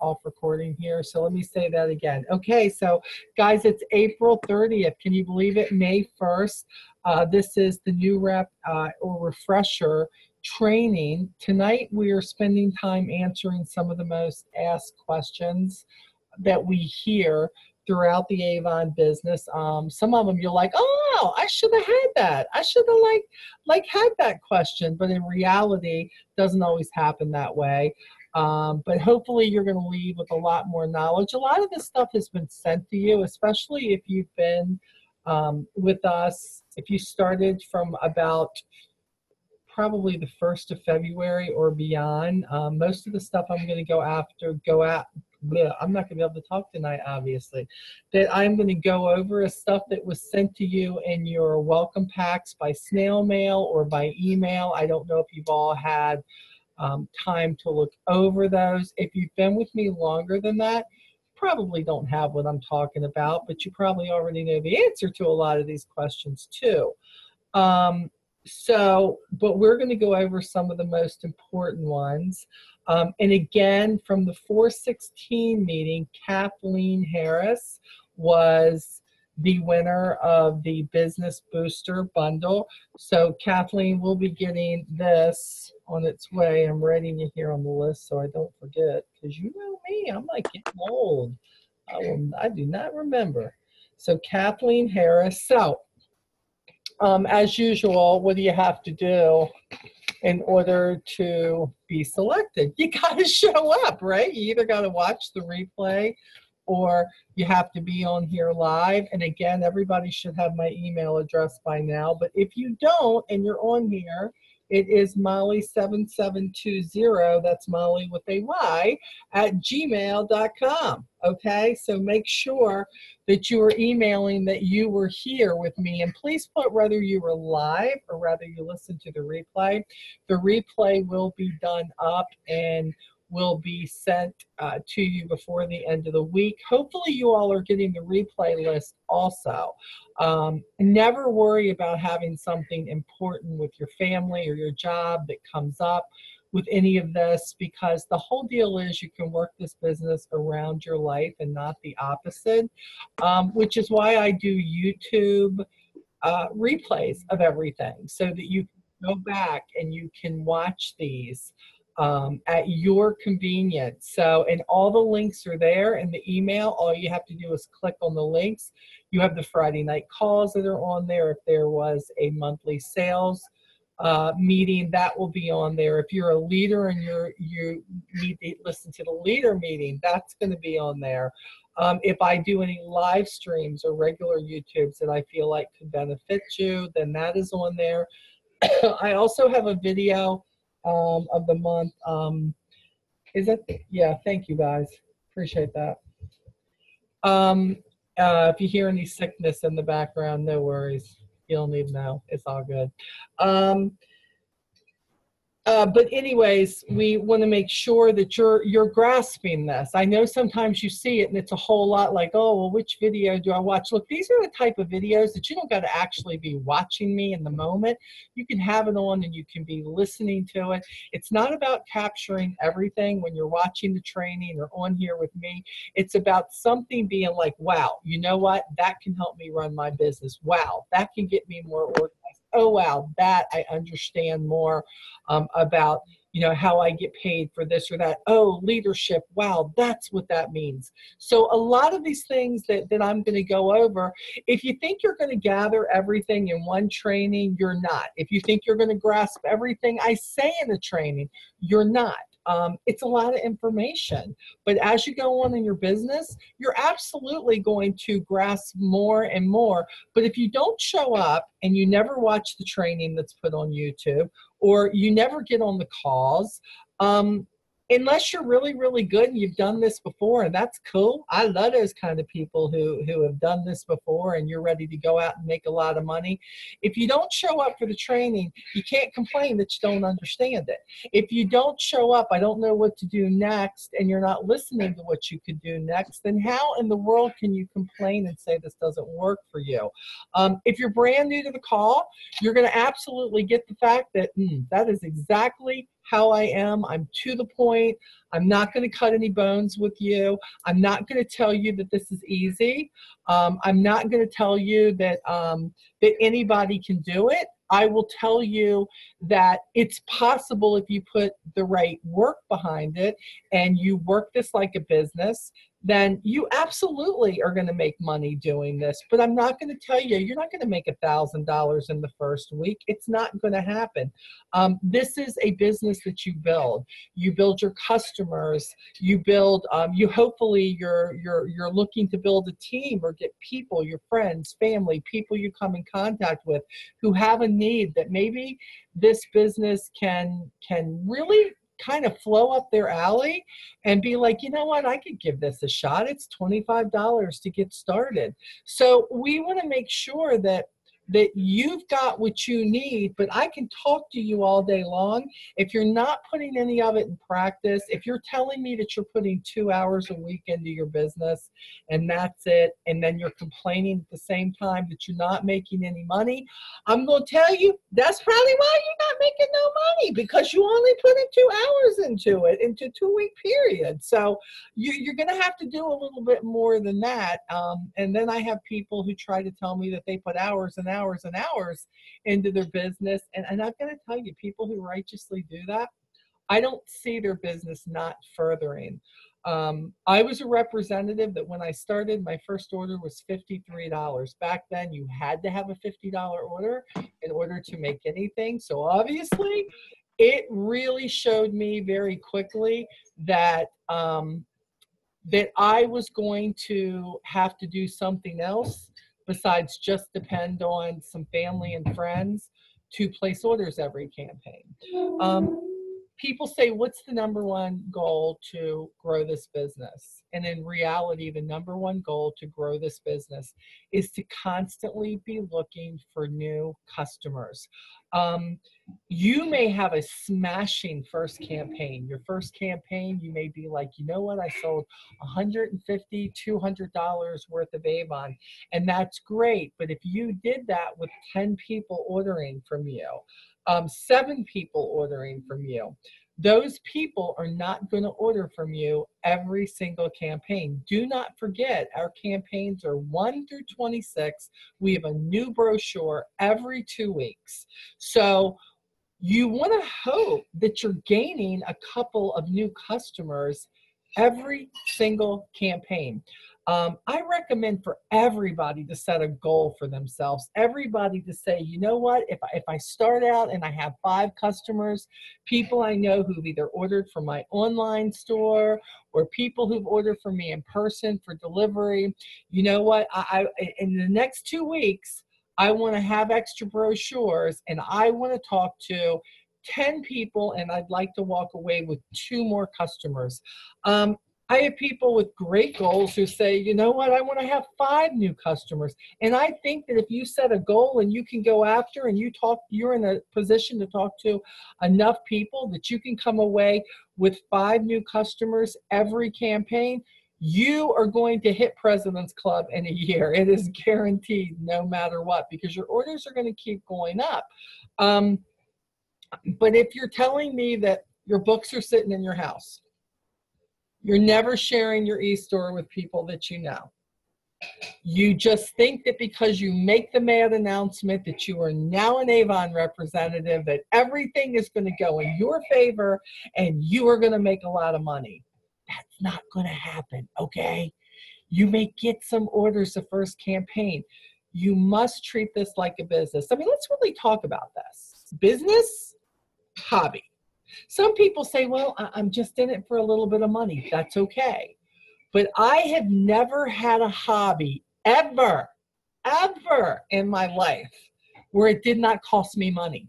off recording here. So let me say that again. Okay, so guys, it's April 30th. Can you believe it? May 1st. This is the new rep or refresher training. Tonight we are spending time answering some of the most asked questions that we hear throughout the Avon business. Some of them you're like, oh, I should have had that. I should have like had that question, but in reality, doesn't always happen that way. But hopefully you're going to leave with a lot more knowledge. A lot of this stuff has been sent to you, especially if you've been with us. If you started from about probably the 1st of February or beyond, most of the stuff I'm going to go at. I'm not going to be able to talk tonight, obviously. That I'm going to go over is stuff that was sent to you in your welcome packs by snail mail or by email. I don't know if you've all had time to look over those. If you've been with me longer than that, probably don't have what I'm talking about, but you probably already know the answer to a lot of these questions too. But we're going to go over some of the most important ones. And again, from the 416 meeting, Kathleen Harris was the winner of the Business Booster Bundle. So Kathleen will be getting this on its way. I'm writing you here on the list so I don't forget, because you know me, I'm like getting old. I do not remember. So Kathleen Harris. So as usual, what do you have to do in order to be selected? You got to show up, right? You either got to watch the replay or you have to be on here live. And again, everybody should have my email address by now. But if you don't and you're on here, it is Molly7720, that's Molly with a Y, at gmail.com. Okay, so make sure that you are emailing that you were here with me. And please put whether you were live or whether you listened to the replay. The replay will be done up and will be sent to you before the end of the week. Hopefully you all are getting the replay list also. Never worry about having something important with your family or your job that comes up with any of this, because the whole deal is you can work this business around your life and not the opposite, which is why I do YouTube replays of everything, so that you can go back and you can watch these at your convenience. So, and all the links are there in the email. All you have to do is click on the links. You have the Friday night calls that are on there. If there was a monthly sales meeting, that will be on there. If you're a leader and you need to listen to the leader meeting, that's going to be on there. If I do any live streams or regular YouTubes that I feel like could benefit you, then that is on there. I also have a video of the month. Is it? Yeah, thank you guys. Appreciate that. If you hear any sickness in the background, no worries. You don't need to know. It's all good. But anyways, we want to make sure that you're grasping this. I know sometimes you see it and it's a whole lot like, oh, well, which video do I watch? Look, these are the type of videos that you don't got to actually be watching me in the moment. You can have it on and you can be listening to it. It's not about capturing everything when you're watching the training or on here with me. It's about something being like, wow, you know what? That can help me run my business. Wow, that can get me more organized. Oh, wow, that I understand more about, you know, how I get paid for this or that. Oh, leadership, wow, that's what that means. So a lot of these things that I'm going to go over, if you think you're going to gather everything in one training, you're not. If you think you're going to grasp everything I say in the training, you're not. It's a lot of information, but as you go on in your business, you're absolutely going to grasp more and more. But if you don't show up and you never watch the training that's put on YouTube, or you never get on the calls, unless you're really, really good and you've done this before, and that's cool. I love those kind of people who have done this before and you're ready to go out and make a lot of money. If you don't show up for the training, you can't complain that you don't understand it. If you don't show up, I don't know what to do next, and you're not listening to what you could do next, then how in the world can you complain and say this doesn't work for you? If you're brand new to the call, you're going to absolutely get the fact that that is exactly how I am. I'm to the point. I'm not going to cut any bones with you. I'm not going to tell you that this is easy. I'm not going to tell you that that anybody can do it. I will tell you that it's possible if you put the right work behind it and you work this like a business, then you absolutely are going to make money doing this. But I'm not going to tell you, you're not going to make $1,000 in the first week. It's not going to happen. This is a business that you build. You build your customers. You build. You hopefully you're looking to build a team or get people, your friends, family, people you come in contact with who have a need that maybe this business can really kind of flow up their alley and be like, you know what, I could give this a shot. It's $25 to get started. So we want to make sure that you've got what you need, but I can talk to you all day long. If you're not putting any of it in practice, if you're telling me that you're putting 2 hours a week into your business and that's it, and then you're complaining at the same time that you're not making any money, I'm going to tell you that's probably why you're not making no money, because you only put in 2 hours into it, into a 2-week period. So you're going to have to do a little bit more than that. And then I have people who try to tell me that they put hours and hours and hours into their business. And I'm going to tell you, people who righteously do that, I don't see their business not furthering. I was a representative that when I started, my first order was $53. Back then, you had to have a $50 order in order to make anything. So obviously, it really showed me very quickly that that I was going to have to do something else besides just depend on some family and friends to place orders every campaign. People say, what's the number one goal to grow this business? And in reality, the number one goal to grow this business is to constantly be looking for new customers. You may have a smashing first campaign. Your first campaign, you may be like, you know what, I sold $150, $200 worth of Avon, and that's great. But if you did that with 10 people ordering from you, 7 people ordering from you, those people are not going to order from you every single campaign. Do not forget, our campaigns are 1 through 26. We have a new brochure every 2 weeks. So you want to hope that you're gaining a couple of new customers every single campaign. I recommend for everybody to set a goal for themselves. Everybody to say, you know what, if I start out and I have 5 customers, people I know who've either ordered from my online store or people who've ordered from me in person for delivery, you know what, I in the next 2 weeks, I want to have extra brochures and I want to talk to 10 people and I'd like to walk away with 2 more customers. I have people with great goals who say, you know what, I want to have 5 new customers. And I think that if you set a goal and you can go after and you're in a position to talk to enough people that you can come away with 5 new customers every campaign, you are going to hit President's Club in a year. It is guaranteed no matter what, because your orders are going to keep going up. But if you're telling me that your books are sitting in your house, you're never sharing your e-store with people that you know, you just think that because you make the mad announcement that you are now an Avon representative, that everything is going to go in your favor and you are going to make a lot of money. That's not going to happen, okay? You may get some orders the first campaign. You must treat this like a business. I mean, let's really talk about this. Business, hobby. Some people say, well, I'm just in it for a little bit of money. That's okay. But I have never had a hobby ever in my life where it did not cost me money.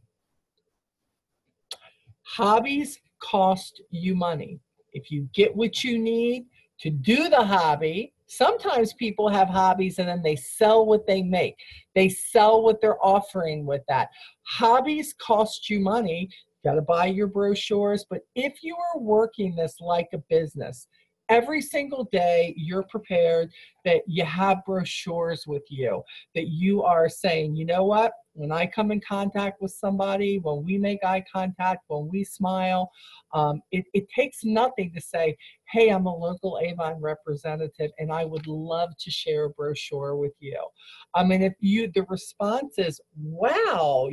Hobbies cost you money. If you get what you need to do the hobby, sometimes people have hobbies and then they sell what they make. They sell what they're offering with that. Hobbies cost you money. You got to buy your brochures. But if you are working this like a business, every single day you're prepared that you have brochures with you, that you are saying, you know what, When I come in contact with somebody, when we make eye contact, when we smile, it takes nothing to say, hey, I'm a local Avon representative and I would love to share a brochure with you. I mean, if the response is, wow,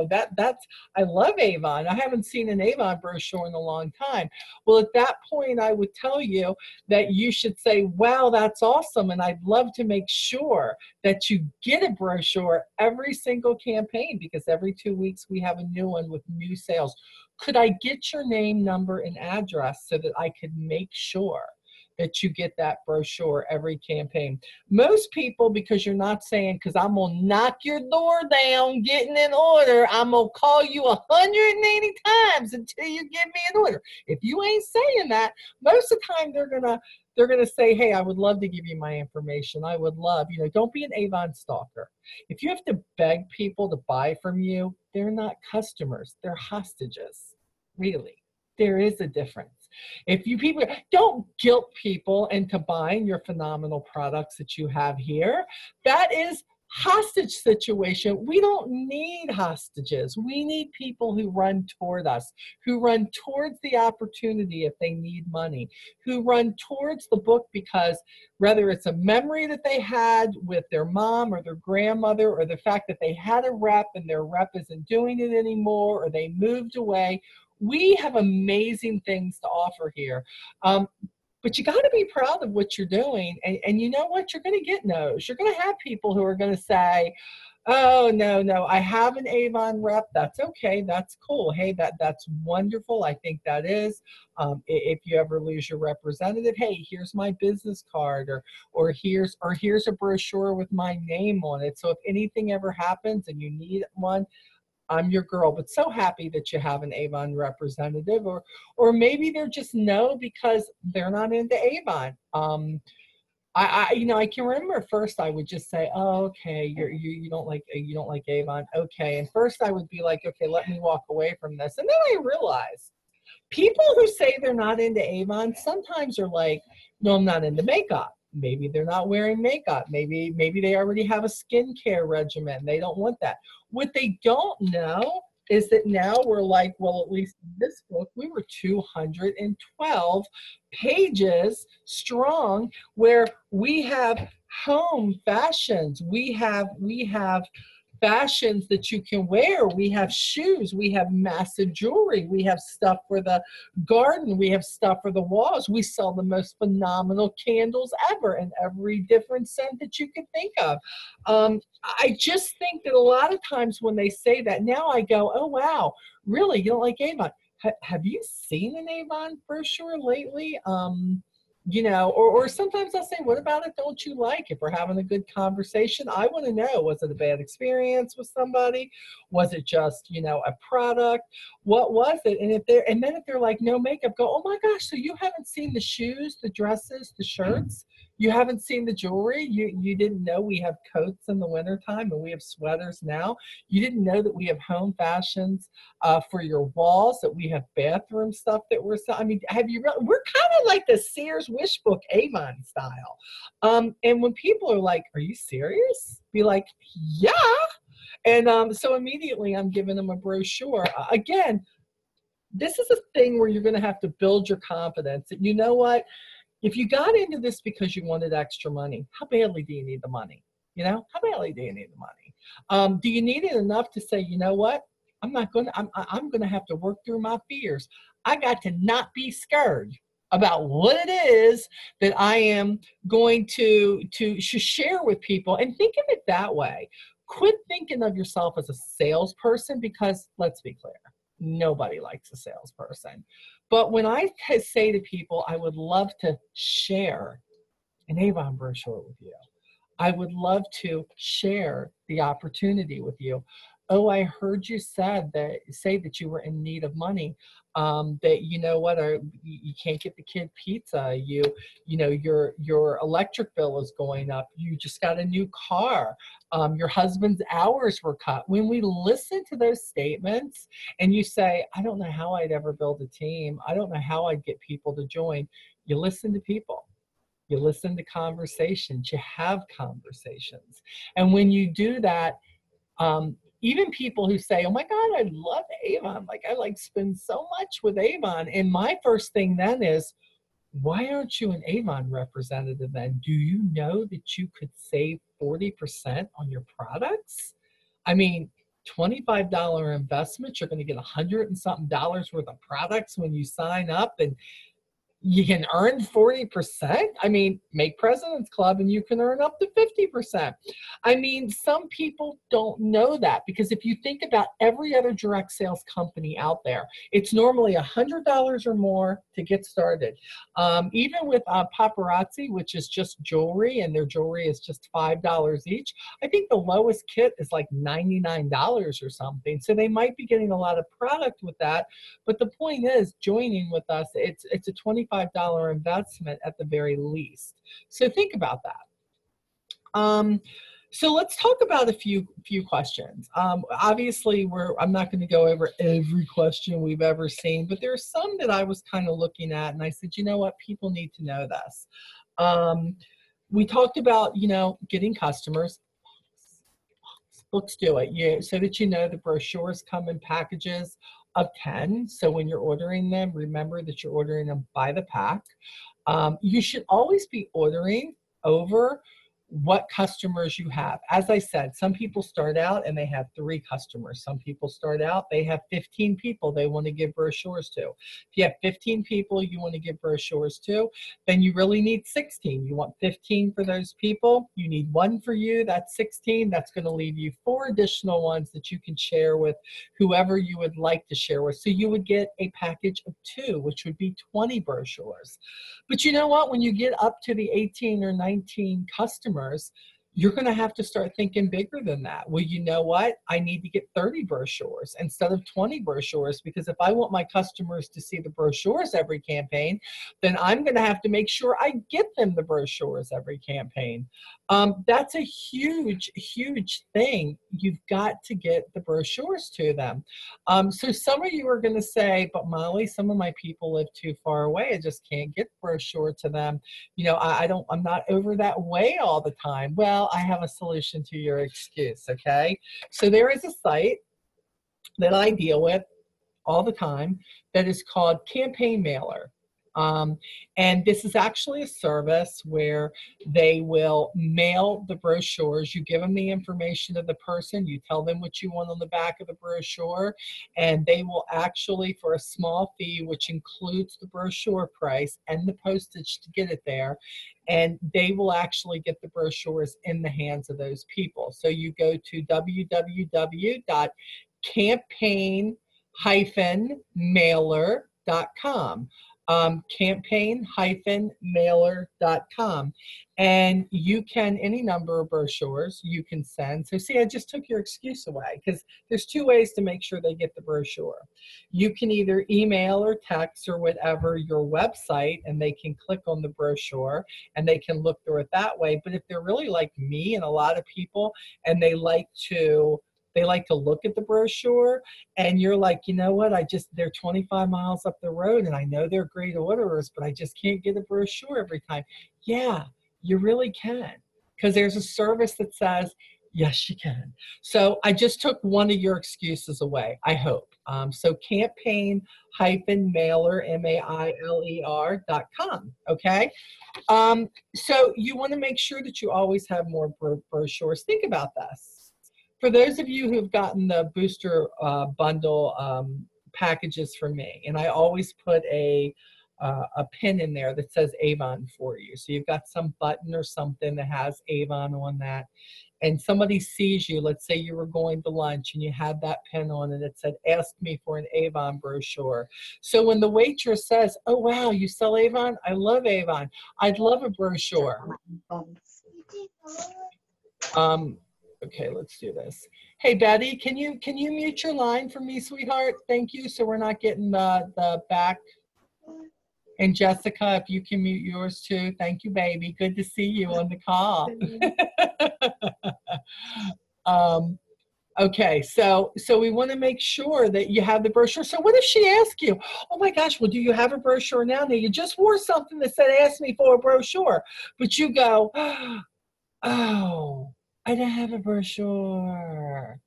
that's, I love Avon. I haven't seen an Avon brochure in a long time. Well, at that point, I would tell you that you should say, wow, that's awesome. And I'd love to make sure that you get a brochure every single campaign, because every 2 weeks we have a new one with new sales. Could I get your name, number, and address so that I could make sure that you get that brochure every campaign? Most people, because you're not saying, because I'm going to knock your door down getting an order, I'm going to call you 180 times until you give me an order. If you ain't saying that, most of the time they're going to say, hey, I would love to give you my information. I would love, don't be an Avon stalker. If you have to beg people to buy from you, they're not customers, they're hostages. Really, there is a difference. If you people don't guilt people into buying your phenomenal products that you have here, that is hostage situation. We don't need hostages. We need people who run toward us, who run towards the opportunity if they need money, who run towards the book because whether it's a memory that they had with their mom or their grandmother, or the fact that they had a rep and their rep isn't doing it anymore, or they moved away. We have amazing things to offer here. But you got to be proud of what you're doing. And you know what? You're going to get no's. You're going to have people who are going to say, oh, no, I have an Avon rep. That's okay. That's cool. Hey, that's wonderful. I think that is. If you ever lose your representative, hey, here's my business card, or here's a brochure with my name on it. So if anything ever happens and you need one, I'm your girl. But so happy that you have an Avon representative, or maybe they're just no because they're not into Avon. I can remember first I would just say, oh, okay, you don't like Avon, okay. And first I would be like, okay, let me walk away from this. And then I realized people who say they're not into Avon sometimes are like, no, I'm not into makeup. Maybe they're not wearing makeup. Maybe they already have a skincare regimen. They don't want that. What they don't know is that now we're like, well, at least in this book, we were 212 pages strong, where we have home fashions. We have fashions that you can wear. We have shoes. We have massive jewelry. We have stuff for the garden. We have stuff for the walls. We sell the most phenomenal candles ever, in every different scent that you can think of. I just think that a lot of times when they say that, now I go, oh, wow, really? You don't like Avon? Have you seen an Avon brochure lately? Or sometimes I'll say, what about it don't you like? If we're having a good conversation, I want to know, was it a bad experience with somebody? Was it just, a product? What was it? And then if they're like, no makeup, go, oh my gosh, so you haven't seen the shoes, the dresses, the shirts? You haven't seen the jewelry? You didn't know we have coats in the wintertime and we have sweaters now? You didn't know that we have home fashions for your walls, that we have bathroom stuff that we're selling? I mean, we're kind of like the Sears Wish Book Avon style. And when people are like, are you serious? Be like, yeah. And so immediately I'm giving them a brochure. Again, this is a thing where you're going to have to build your confidence. You know what? If you got into this because you wanted extra money, how badly do you need the money? How badly do you need the money? Do you need it enough to say, you know what? I'm going to have to work through my fears. I got to not be scared about what it is that I am going to share with people. And think of it that way. Quit thinking of yourself as a salesperson, because let's be clear, nobody likes a salesperson. But when I say to people, I would love to share an Avon brochure with you, I would love to share the opportunity with you. Oh, I heard you say that you were in need of money. That you can't get the kid pizza. Your electric bill is going up. You just got a new car. Your husband's hours were cut. When we listen to those statements and you say, I don't know how I'd ever build a team. I don't know how I'd get people to join. You listen to people. You listen to conversations. You have conversations. And when you do that, even people who say, oh my God, I love Avon. Like I like spend so much with Avon. And my first thing then is, why aren't you an Avon representative then? Do you know that you could save 40% on your products? I mean, $25 investment, you're going to get 100 and something dollars worth of products when you sign up, and you can earn 40%. I mean, make President's Club and you can earn up to 50%. I mean, some people don't know that, because if you think about every other direct sales company out there, it's normally $100 or more to get started. Even with Paparazzi, which is just jewelry, and their jewelry is just $5 each, I think the lowest kit is like $99 or something. So they might be getting a lot of product with that. But the point is, joining with us, it's a $25 investment at the very least. So think about that. So let's talk about a few questions. Obviously, I'm not going to go over every question we've ever seen, but there are some that I was kind of looking at, and I said, you know what, people need to know this. We talked about, getting customers. Books do it, so that the brochures come in packages of 10. So when you're ordering them, remember that you're ordering them by the pack. You should always be ordering over what customers you have. As I said, some people start out and they have 3 customers. Some people start out, they have 15 people they want to give brochures to. If you have 15 people you want to give brochures to, then you really need 16. You want 15 for those people. You need 1 for you, that's 16. That's going to leave you 4 additional ones that you can share with whoever you would like to share with. So you would get a package of 2, which would be 20 brochures. But you know what? When you get up to the 18 or 19 customers, you're going to have to start thinking bigger than that. Well, you know what? I need to get 30 brochures instead of 20 brochures, because if I want my customers to see the brochures every campaign, then I'm going to have to make sure I get them the brochures every campaign. That's a huge, huge thing. You've got to get the brochures to them. So some of you are going to say, but Molly, some of my people live too far away. I just can't get the brochure to them. I'm not over that way all the time. Well, I have a solution to your excuse, okay? So there is a site that I deal with all the time that is called Campaign Mailer. And this is actually a service where they will mail the brochures. You give them the information of the person, you tell them what you want on the back of the brochure, and they will actually, for a small fee, which includes the brochure price and the postage to get it there, and they will actually get the brochures in the hands of those people. So you go to www.campaign-mailer.com. Campaign-mailer.com, and you can, any number of brochures you can send. So see, I just took your excuse away, because there's 2 ways to make sure they get the brochure. You can either email or text or whatever your website, and they can click on the brochure and they can look through it that way. But if they're really like me and a lot of people, and they like to look at the brochure, and you're like, you know what, they're 25 miles up the road and I know they're great orderers, but I just can't get a brochure every time. Yeah, you really can, because there's a service that says, yes, you can. So I just took one of your excuses away, I hope. So campaign-mailer, MAILER.com, okay? So you want to make sure that you always have more brochures. Think about this. For those of you who've gotten the booster bundle packages from me, and I always put a pin in there that says Avon for you. So you've got some button or something that has Avon on that, and somebody sees you, let's say you were going to lunch and you had that pin on and it said, ask me for an Avon brochure. So when the waitress says, oh wow, you sell Avon? I love Avon. I'd love a brochure. Okay, let's do this. Hey Betty, can you mute your line for me, sweetheart? Thank you, so we're not getting the back. And Jessica, if you can mute yours too. Thank you, baby. Good to see you on the call. Okay, so we want to make sure that you have the brochure. So what if she asks you, oh my gosh, well, do you have a brochure now? Now you just wore something that said, ask me for a brochure, but you go, oh, I don't have a brochure.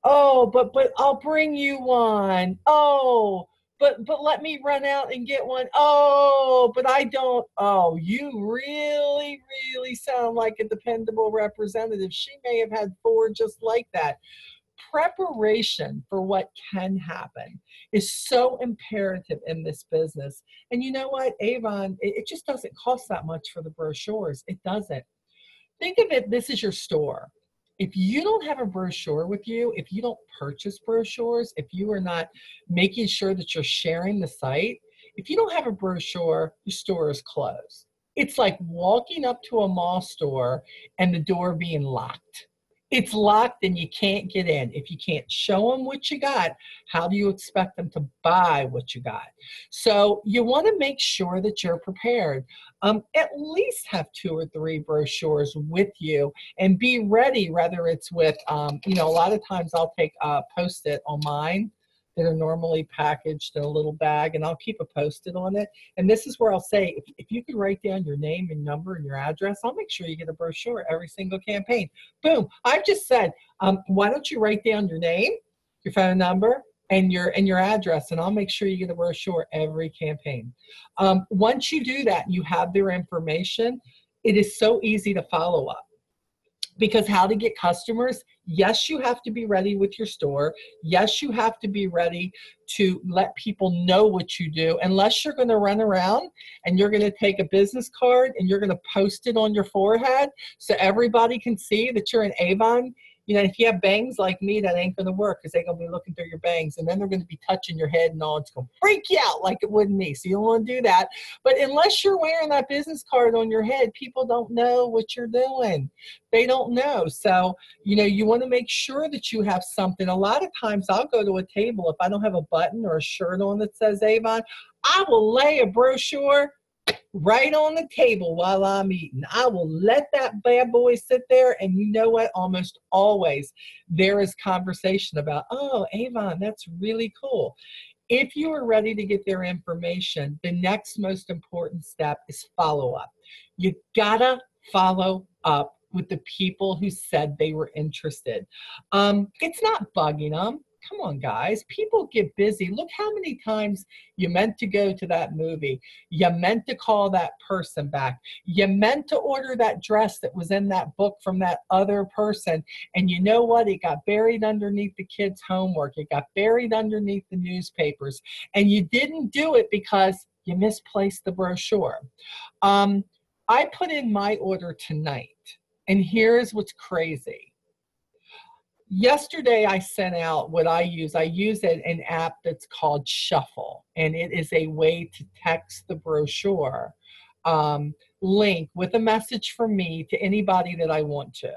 Oh, but I'll bring you one. Oh, but let me run out and get one. Oh, but I don't. Oh, you really sound like a dependable representative. She may have had four just like that. Preparation for what can happen is so imperative in this business. And you know what, Avon, it just doesn't cost that much for the brochures. It doesn't. Think of it, this is your store. If you don't have a brochure with you, if you don't purchase brochures, if you are not making sure that you're sharing the site, if you don't have a brochure, your store is closed. It's like walking up to a mall store and the door being locked. It's locked and you can't get in. If you can't show them what you got, how do you expect them to buy what you got? So you want to make sure that you're prepared. At least have two or three brochures with you and be ready, whether it's with, a lot of times I'll take a Post-it on mine that are normally packaged in a little bag, and I'll keep a Post-it on it. And this is where I'll say, if you could write down your name and number and your address, I'll make sure you get a brochure every single campaign. Boom. I've just said, why don't you write down your name, your phone number, and your address, and I'll make sure you get a brochure every campaign. Once you do that, you have their information. It is so easy to follow up. Because how to get customers, yes, you have to be ready with your store. Yes, you have to be ready to let people know what you do, unless you're going to run around and you're going to take a business card and you're going to post it on your forehead so everybody can see that you're an Avon. If you have bangs like me, that ain't going to work because they're going to be looking through your bangs, and then they're going to be touching your head and all. It's going to freak you out like it would me. So you don't want to do that. But unless you're wearing that business card on your head, people don't know what you're doing. They don't know. So, you want to make sure that you have something. A lot of times I'll go to a table. If I don't have a button or a shirt on that says Avon, I will lay a brochure right on the table while I'm eating. I will let that bad boy sit there, and you know what? Almost always there is conversation about, oh, Avon, that's really cool. If you are ready to get their information, the next most important step is follow up. You gotta follow up with the people who said they were interested. It's not bugging them. Come on, guys. People get busy. Look how many times you meant to go to that movie. You meant to call that person back. You meant to order that dress that was in that book from that other person. And you know what? It got buried underneath the kids' homework. It got buried underneath the newspapers. And you didn't do it because you misplaced the brochure. I put in my order tonight. And here's what's crazy. Yesterday, I sent out what I use. I use an app that's called Shuffle, and it is a way to text the brochure link with a message from me to anybody that I want to.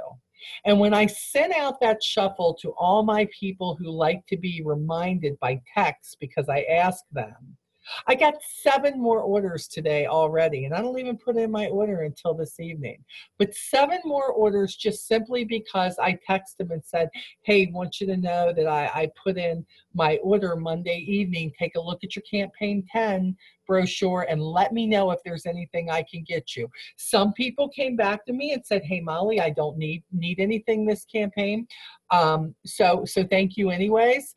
And when I sent out that Shuffle to all my people who like to be reminded by text, because I ask them, I got 7 more orders today already, and I don't even put in my order until this evening. But 7 more orders just simply because I texted them and said, hey, want you to know that I put in my order Monday evening. Take a look at your campaign 10 brochure and let me know if there's anything I can get you. Some people came back to me and said, hey, Molly, I don't need anything this campaign. So thank you anyways.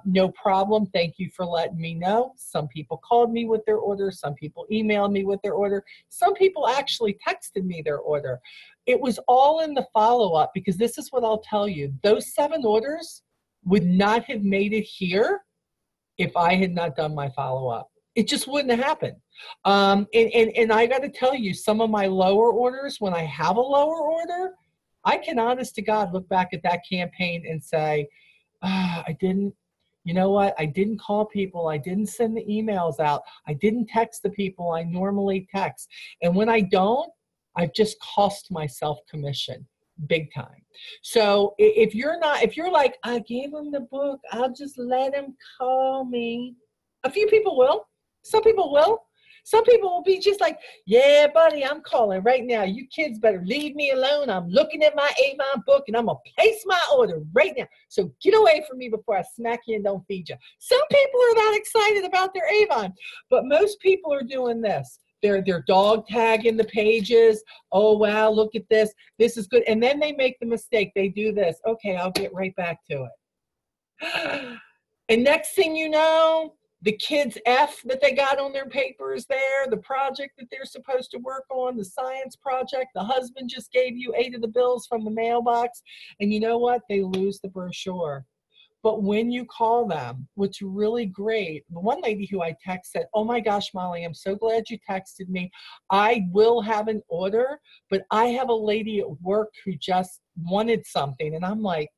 No problem. Thank you for letting me know. Some people called me with their order. Some people emailed me with their order. Some people actually texted me their order. It was all in the follow-up, because this is what I'll tell you. Those 7 orders would not have made it here if I had not done my follow-up. It just wouldn't have happened. And I got to tell you, some of my lower orders, when I have a lower order, I can, honest to God, look back at that campaign and say, I didn't, you know what? I didn't call people. I didn't send the emails out. I didn't text the people I normally text. And when I don't, I've just cost myself commission big time. So if you're like, I gave him the book, I'll just let him call me. A few people will. Some people will. Some people will be just like, yeah, buddy, I'm calling right now. You kids better leave me alone. I'm looking at my Avon book, and I'm going to place my order right now. So get away from me before I smack you and don't feed you. Some people are that excited about their Avon, but most people are doing this. They're dog tagging the pages. Oh, wow, look at this. This is good. And then they make the mistake. They do this. Okay, I'll get right back to it. And next thing you know, the kids' F that they got on their papers there, the project that they're supposed to work on, the science project, the husband just gave you 8 of the bills from the mailbox. And you know what? They lose the brochure. But when you call them, what's really great, the one lady who I text said, oh my gosh, Molly, I'm so glad you texted me. I will have an order, but I have a lady at work who just wanted something. And I'm like,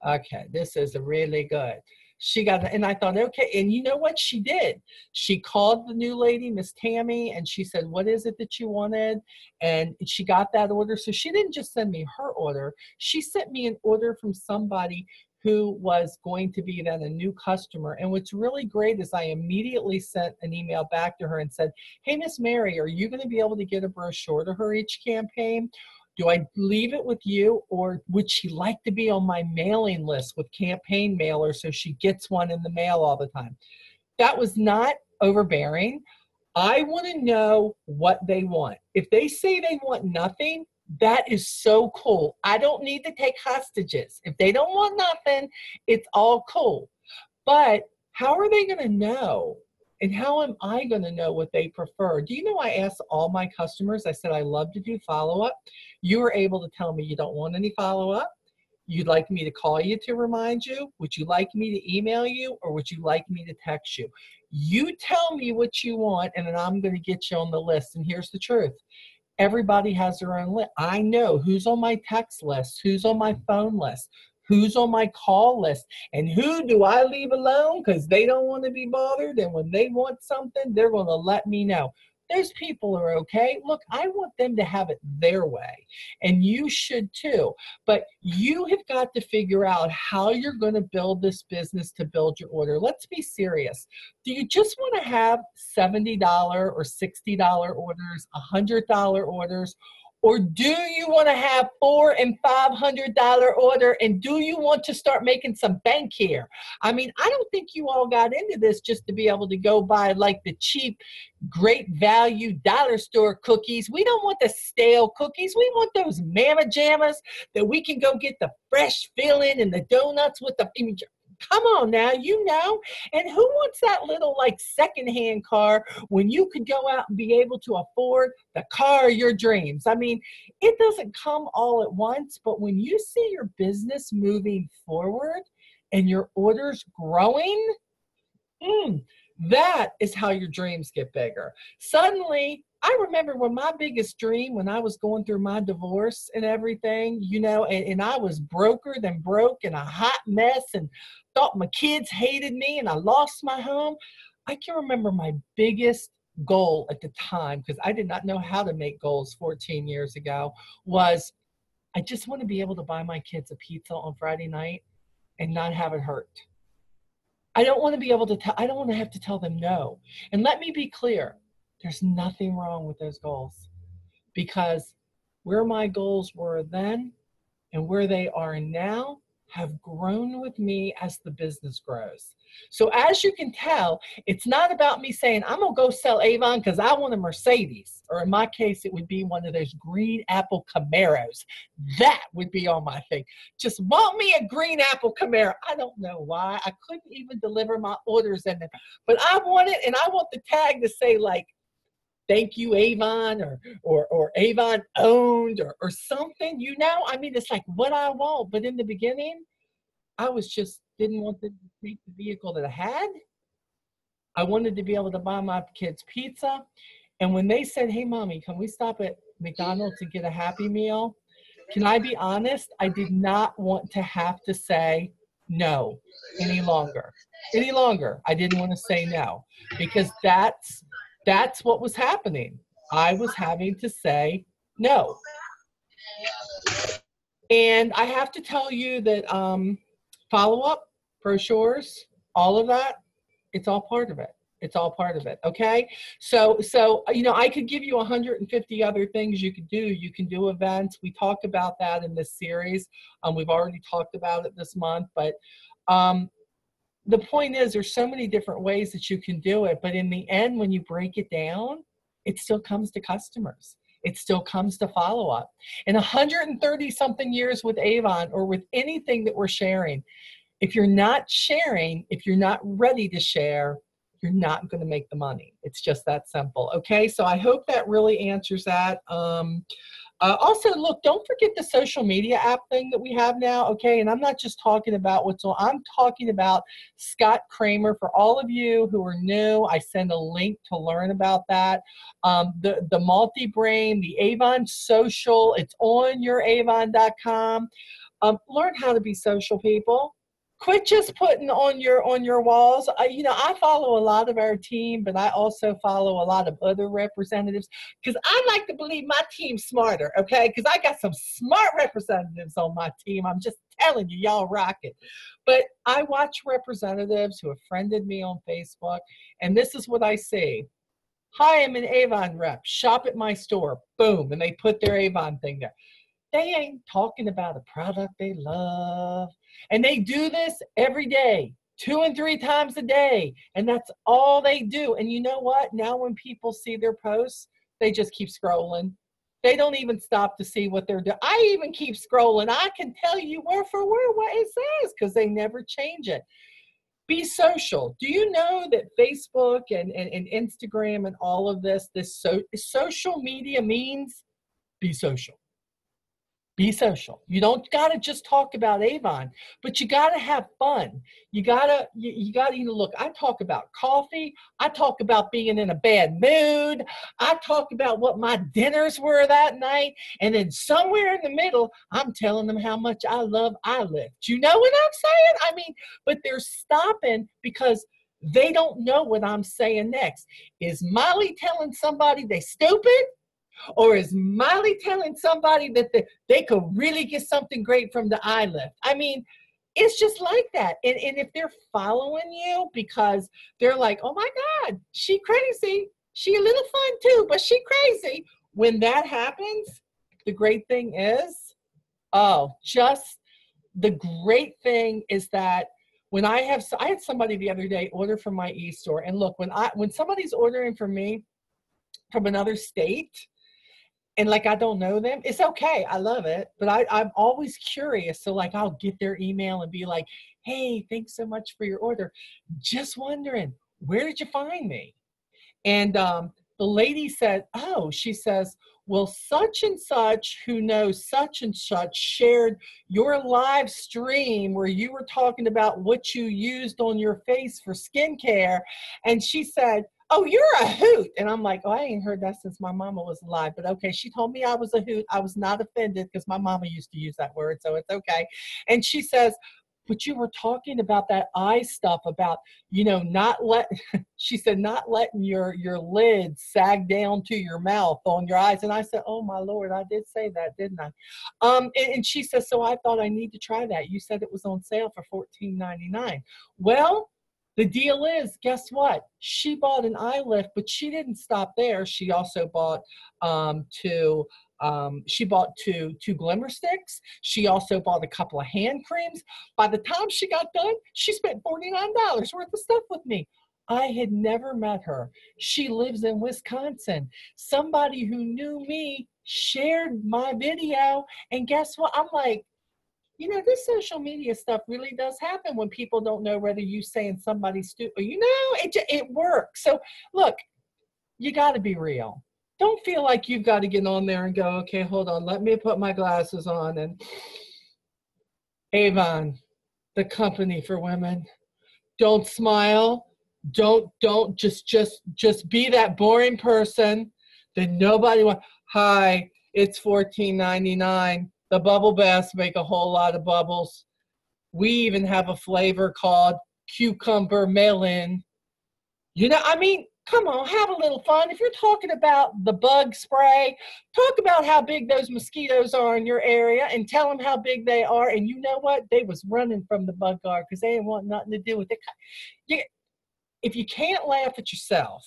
okay, this is really good. She got, and I thought, okay, and you know what she did? She called the new lady, Miss Tammy, and she said, what is it that you wanted? And she got that order. So she didn't just send me her order. She sent me an order from somebody who was going to be then a new customer. And what's really great is I immediately sent an email back to her and said, hey, Miss Mary, are you going to be able to get a brochure to her each campaign? Do I leave it with you, or would she like to be on my mailing list with campaign mailers so she gets one in the mail all the time? That was not overbearing. I want to know what they want. If they say they want nothing, that is so cool. I don't need to take hostages. If they don't want nothing, it's all cool. But how are they going to know? And how am I going to know what they prefer? Do you know, I asked all my customers, I said, I love to do follow-up. You were able to tell me you don't want any follow-up. You'd like me to call you to remind you? Would you like me to email you, or would you like me to text you? You tell me what you want, and then I'm going to get you on the list. And here's the truth. Everybody has their own list. I know who's on my text list, who's on my phone list, who's on my call list, and who do I leave alone because they don't want to be bothered, and when they want something, they're going to let me know. Those people are okay. Look, I want them to have it their way, and you should too. But you have got to figure out how you're going to build this business to build your order. Let's be serious. Do you just want to have $70 or $60 orders, $100 orders? Or do you want to have $400 and $500 order? And do you want to start making some bank here? I mean, I don't think you all got into this just to be able to go buy like the cheap, great value dollar store cookies. We don't want the stale cookies. We want those mama jammas that we can go get the fresh filling and the donuts with the, come on now, you know. And who wants that little like secondhand car when you could go out and be able to afford the car of your dreams? I mean, it doesn't come all at once, but when you see your business moving forward and your orders growing, that is how your dreams get bigger. Suddenly, I remember when my biggest dream, when I was going through my divorce and everything, you know, and I was broker than broke and a hot mess and thought my kids hated me and I lost my home. I can remember my biggest goal at the time, because I did not know how to make goals 14 years ago, was I just want to be able to buy my kids a pizza on Friday night and not have it hurt. I don't want to be able to tell, I don't want to have to tell them no. And let me be clear, there's nothing wrong with those goals, because where my goals were then and where they are now have grown with me as the business grows. So as you can tell, it's not about me saying, I'm going to go sell Avon because I want a Mercedes. Or in my case, it would be one of those green apple Camaros. That would be on my thing. Just want me a green apple Camaro. I don't know why. I couldn't even deliver my orders in there. But I want it, and I want the tag to say like, thank you, Avon, or Avon owned, or something, you know? I mean, it's like what I want. But in the beginning, I was just didn't want to take the vehicle that I had. I wanted to be able to buy my kids pizza. And when they said, hey, Mommy, can we stop at McDonald's and get a Happy Meal? Can I be honest? I did not want to have to say no any longer. Any longer. I didn't want to say no, because that's what was happening. I was having to say no. And I have to tell you that follow-up, brochures, all of that, it's all part of it. It's all part of it, okay? So you know, I could give you 150 other things you could do. You can do events. We talked about that in this series. We've already talked about it this month, but the point is, there's so many different ways that you can do it, but in the end, when you break it down, it still comes to customers. It still comes to follow-up. In 130-something years with Avon, or with anything that we're sharing, If you're not sharing, if you're not ready to share, you're not going to make the money. It's just that simple. Okay, so I hope that really answers that. Also, look, don't forget the social media app thing that we have now, okay? And I'm not just talking about what's on, I'm talking about Scott Kramer. For all of you who are new, I send a link to learn about that. The multi-brain, the Avon Social, it's on your avon.com. Learn how to be social, people. Quit just putting on your walls. You know, I follow a lot of our team, but I also follow a lot of other representatives because I like to believe my team's smarter, okay? Because I got some smart representatives on my team. I'm just telling you, y'all rock it. But I watch representatives who have friended me on Facebook, and this is what I see. Hi, I'm an Avon rep. Shop at my store. Boom, and they put their Avon thing there. They ain't talking about a product they love. And they do this every day, 2 and 3 times a day. And that's all they do. And you know what? Now when people see their posts, they just keep scrolling. They don't even stop to see what they're doing. I even keep scrolling. I can tell you word for word what it says because they never change it. Be social. Do you know that Facebook and Instagram and all of this social media means be social? Be social. You don't got to just talk about Avon, but you got to have fun. You got to look. I talk about coffee. I talk about being in a bad mood. I talk about what my dinners were that night. And then somewhere in the middle, I'm telling them how much I love iLift. You know what I'm saying? I mean, but they're stopping because they don't know what I'm saying next. Is Molly telling somebody they stupid? Or is Molly telling somebody that they could really get something great from the iLift? I mean, it's just like that. And if they're following you because they're like, oh my God, she crazy. She a little fun too, but she crazy. When that happens, the great thing is, the great thing is that when I had somebody the other day order from my e-store. And look, when somebody's ordering from me from another state, and like I don't know them, it's okay. I love it. But I'm always curious. So like I'll get their email and be like, hey, thanks so much for your order. Just wondering, where did you find me? And the lady said, oh, she says, well, such and such who knows such and such shared your live stream where you were talking about what you used on your face for skincare. And she said, oh, you're a hoot. And I'm like, oh, I ain't heard that since my mama was alive. But okay, she told me I was a hoot. I was not offended because my mama used to use that word, so it's okay. And she says, but you were talking about that eye stuff about, you know, she said, not letting your lid sag down to your mouth on your eyes. And I said, oh my Lord, I did say that, didn't I? And she says, so I thought I need to try that. You said it was on sale for $14.99. Well, the deal is, guess what? She bought an eye lift, but she didn't stop there. She also bought two glimmer sticks. She also bought a couple of hand creams. By the time she got done, she spent $49 worth of stuff with me. I had never met her. She lives in Wisconsin. Somebody who knew me shared my video, and guess what? I'm like, you know, this social media stuff really does happen when people don't know whether you saying somebody's stupid. You know, it works. So look, you got to be real. Don't feel like you've got to get on there and go, okay, hold on, let me put my glasses on. And Avon, the company for women. Don't smile. Don't just be that boring person that nobody wants. Hi, it's $14.99. The bubble baths make a whole lot of bubbles. We even have a flavor called cucumber melon. You know, I mean, come on, have a little fun. If you're talking about the bug spray, talk about how big those mosquitoes are in your area and tell them how big they are. And you know what? They was running from the bug guard because they didn't want nothing to do with it. If you can't laugh at yourself,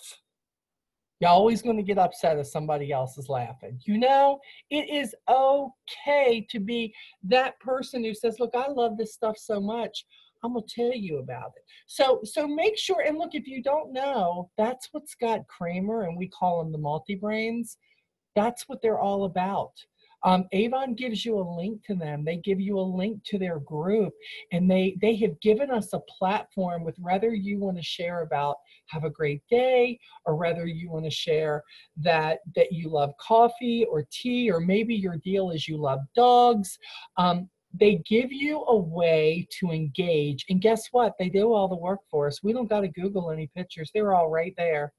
you're always going to get upset if somebody else is laughing. You know, it is okay to be that person who says, look, I love this stuff so much. I'm going to tell you about it. So make sure, and look, if you don't know, that's what Scott Kramer, and we call them the multi-brains, that's what they're all about. Avon gives you a link to them. They give you a link to their group, and they have given us a platform with whether you want to share about have a great day, or whether you want to share that you love coffee or tea, or maybe your deal is you love dogs. They give you a way to engage, and guess what? They do all the work for us. We don't got to Google any pictures. They're all right there.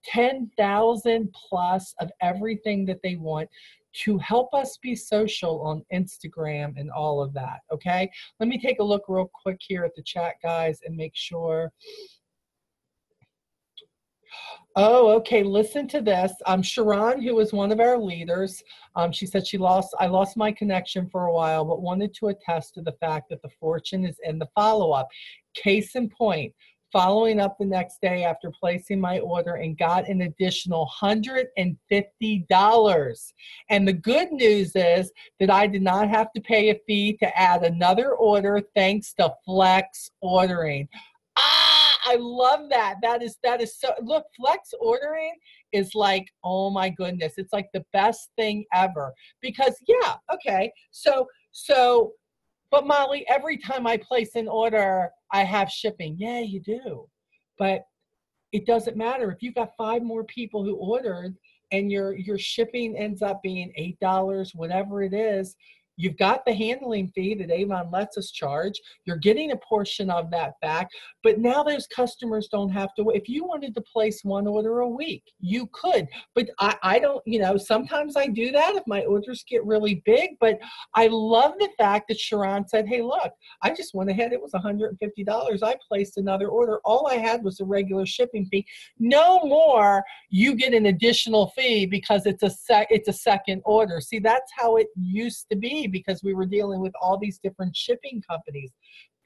10,000 plus of everything that they want to help us be social on Instagram and all of that, okay? Let me take a look real quick here at the chat, guys, and make sure. Oh, okay, listen to this. Sharon, who was one of our leaders, she said I lost my connection for a while, but wanted to attest to the fact that the fortune is in the follow-up. Case in point, following up the next day after placing my order and got an additional $150. And the good news is that I did not have to pay a fee to add another order thanks to flex ordering. I love that. That is so, look, flex ordering is like, oh my goodness, it's like the best thing ever. Because yeah, okay, so but Molly, every time I place an order, I have shipping. Yeah, you do. But it doesn't matter. If you've got 5 more people who ordered and your shipping ends up being $8, whatever it is, you've got the handling fee that Avon lets us charge. You're getting a portion of that back. But now those customers don't have to wait. If you wanted to place 1 order a week, you could. But I don't, sometimes I do that if my orders get really big. But I love the fact that Sharon said, hey, look, I just went ahead. It was $150. I placed another order. All I had was a regular shipping fee. No more, you get an additional fee because it's a second order. See, that's how it used to be, because we were dealing with all these different shipping companies.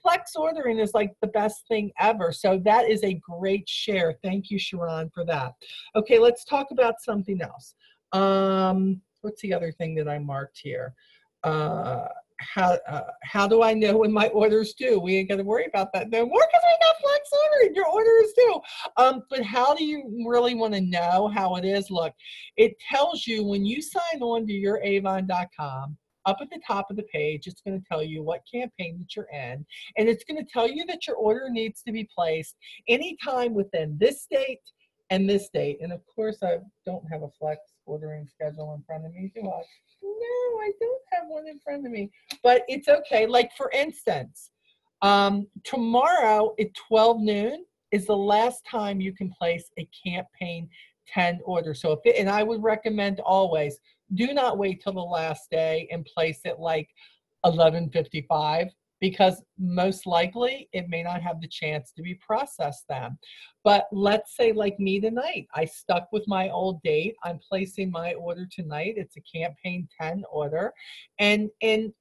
Flex ordering is like the best thing ever. So that is a great share. Thank you, Sharon, for that. Okay, let's talk about something else. What's the other thing that I marked here? How do I know when my order's due? We ain't got to worry about that no more because we got flex ordering. Your order is due. But how do you really want to know how it is? Look, it tells you when you sign on to youravon.com. Up at the top of the page, it's going to tell you what campaign that you're in, and it's going to tell you that your order needs to be placed anytime within this date and this date. And of course, I don't have a flex ordering schedule in front of me, do I? No, I don't have one in front of me, but it's okay. Like for instance, tomorrow at 12 noon is the last time you can place a campaign 10 order. So and I would recommend always, do not wait till the last day and place it like 11:55, because most likely it may not have the chance to be processed then. But let's say like me tonight, I stuck with my old date. I'm placing my order tonight. It's a campaign 10 order. And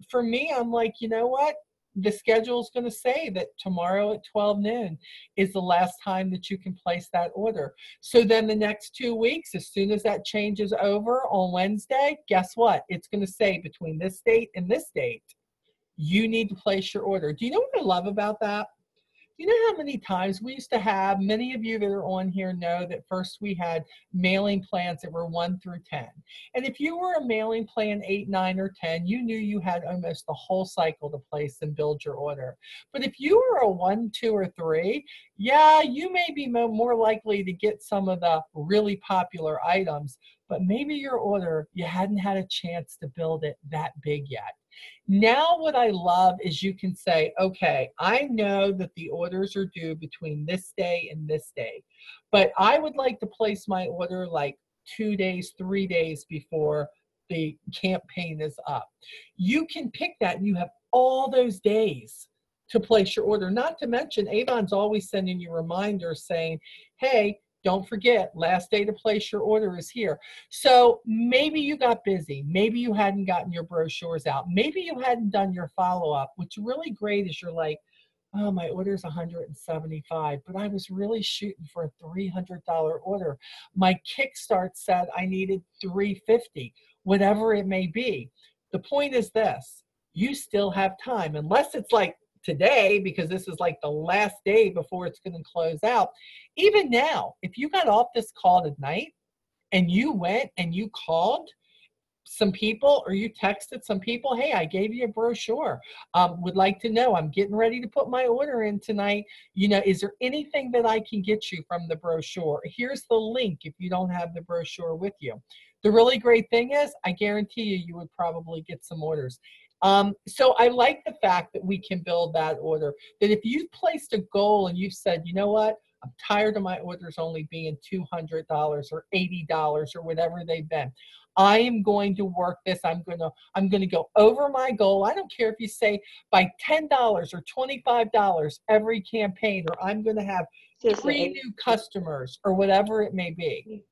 for me, I'm like, you know what? The schedule is going to say that tomorrow at 12 noon is the last time that you can place that order. So then the next 2 weeks, as soon as that changes over on Wednesday, guess what? It's going to say between this date and this date, you need to place your order. Do you know what I love about that? You know how many times we used to have, many of you that are on here know that first we had mailing plans that were 1 through 10. And if you were a mailing plan 8, 9, or 10, you knew you had almost the whole cycle to place and build your order. But if you were a 1, 2, or 3, yeah, you may be more likely to get some of the really popular items, but maybe your order, you hadn't had a chance to build it that big yet. Now what I love is you can say, okay, I know that the orders are due between this day and this day, but I would like to place my order like 2 days, 3 days before the campaign is up. You can pick that and you have all those days to place your order. Not to mention Avon's always sending you reminders saying, hey, don't forget, last day to place your order is here. So maybe you got busy. Maybe you hadn't gotten your brochures out. Maybe you hadn't done your follow-up. What's really great is you're like, oh, my order's $175, but I was really shooting for a $300 order. My Kickstart said I needed $350, whatever it may be. The point is this, you still have time, unless it's like today, because this is like the last day before it's going to close out. Even now, if you got off this call tonight and you went and you called, some people, or you texted some people, hey, I gave you a brochure. Would like to know, I'm getting ready to put my order in tonight. You know, is there anything that I can get you from the brochure? Here's the link if you don't have the brochure with you. The really great thing is, I guarantee you, you would probably get some orders. So I like the fact that we can build that order, that if you've placed a goal and you've said, you know what, I'm tired of my orders only being $200 or $80 or whatever they've been. I am going to work this. I'm going to go over my goal. I don't care if you say by $10 or $25 every campaign, or I'm going to have 3 new customers or whatever it may be.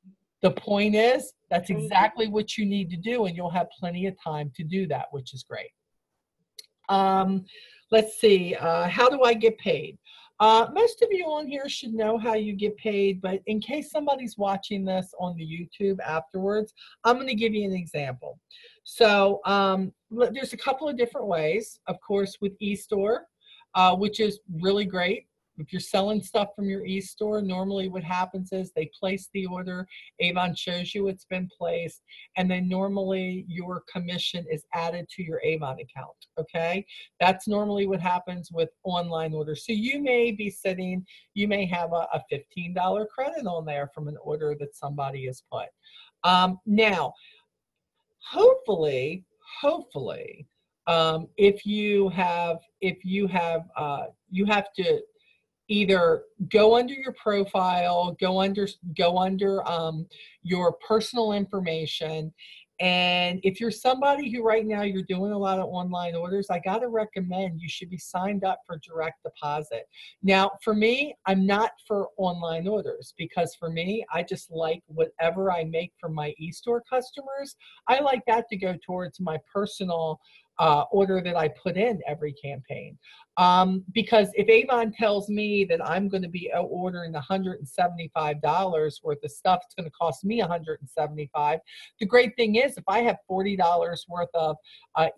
The point is, that's exactly what you need to do, and you'll have plenty of time to do that, which is great. Let's see, how do I get paid? Most of you on here should know how you get paid, but in case somebody's watching this on the YouTube afterwards, I'm going to give you an example. So there's a couple of different ways, of course, with eStore, which is really great. If you're selling stuff from your eStore, normally what happens is they place the order, Avon shows you it's been placed, and then normally your commission is added to your Avon account, okay? That's normally what happens with online orders. So you may be sitting, you may have a $15 credit on there from an order that somebody has put. Now, hopefully, if you have to either go under your profile, go under your personal information. And if you're somebody who right now you're doing a lot of online orders, I got to recommend you should be signed up for direct deposit. Now, for me, I'm not for online orders, because for me, I just like whatever I make from my eStore customers. I like that to go towards my personal order that I put in every campaign. Because if Avon tells me that I'm going to be ordering $175 worth of stuff, it's going to cost me $175. The great thing is, if I have $40 worth of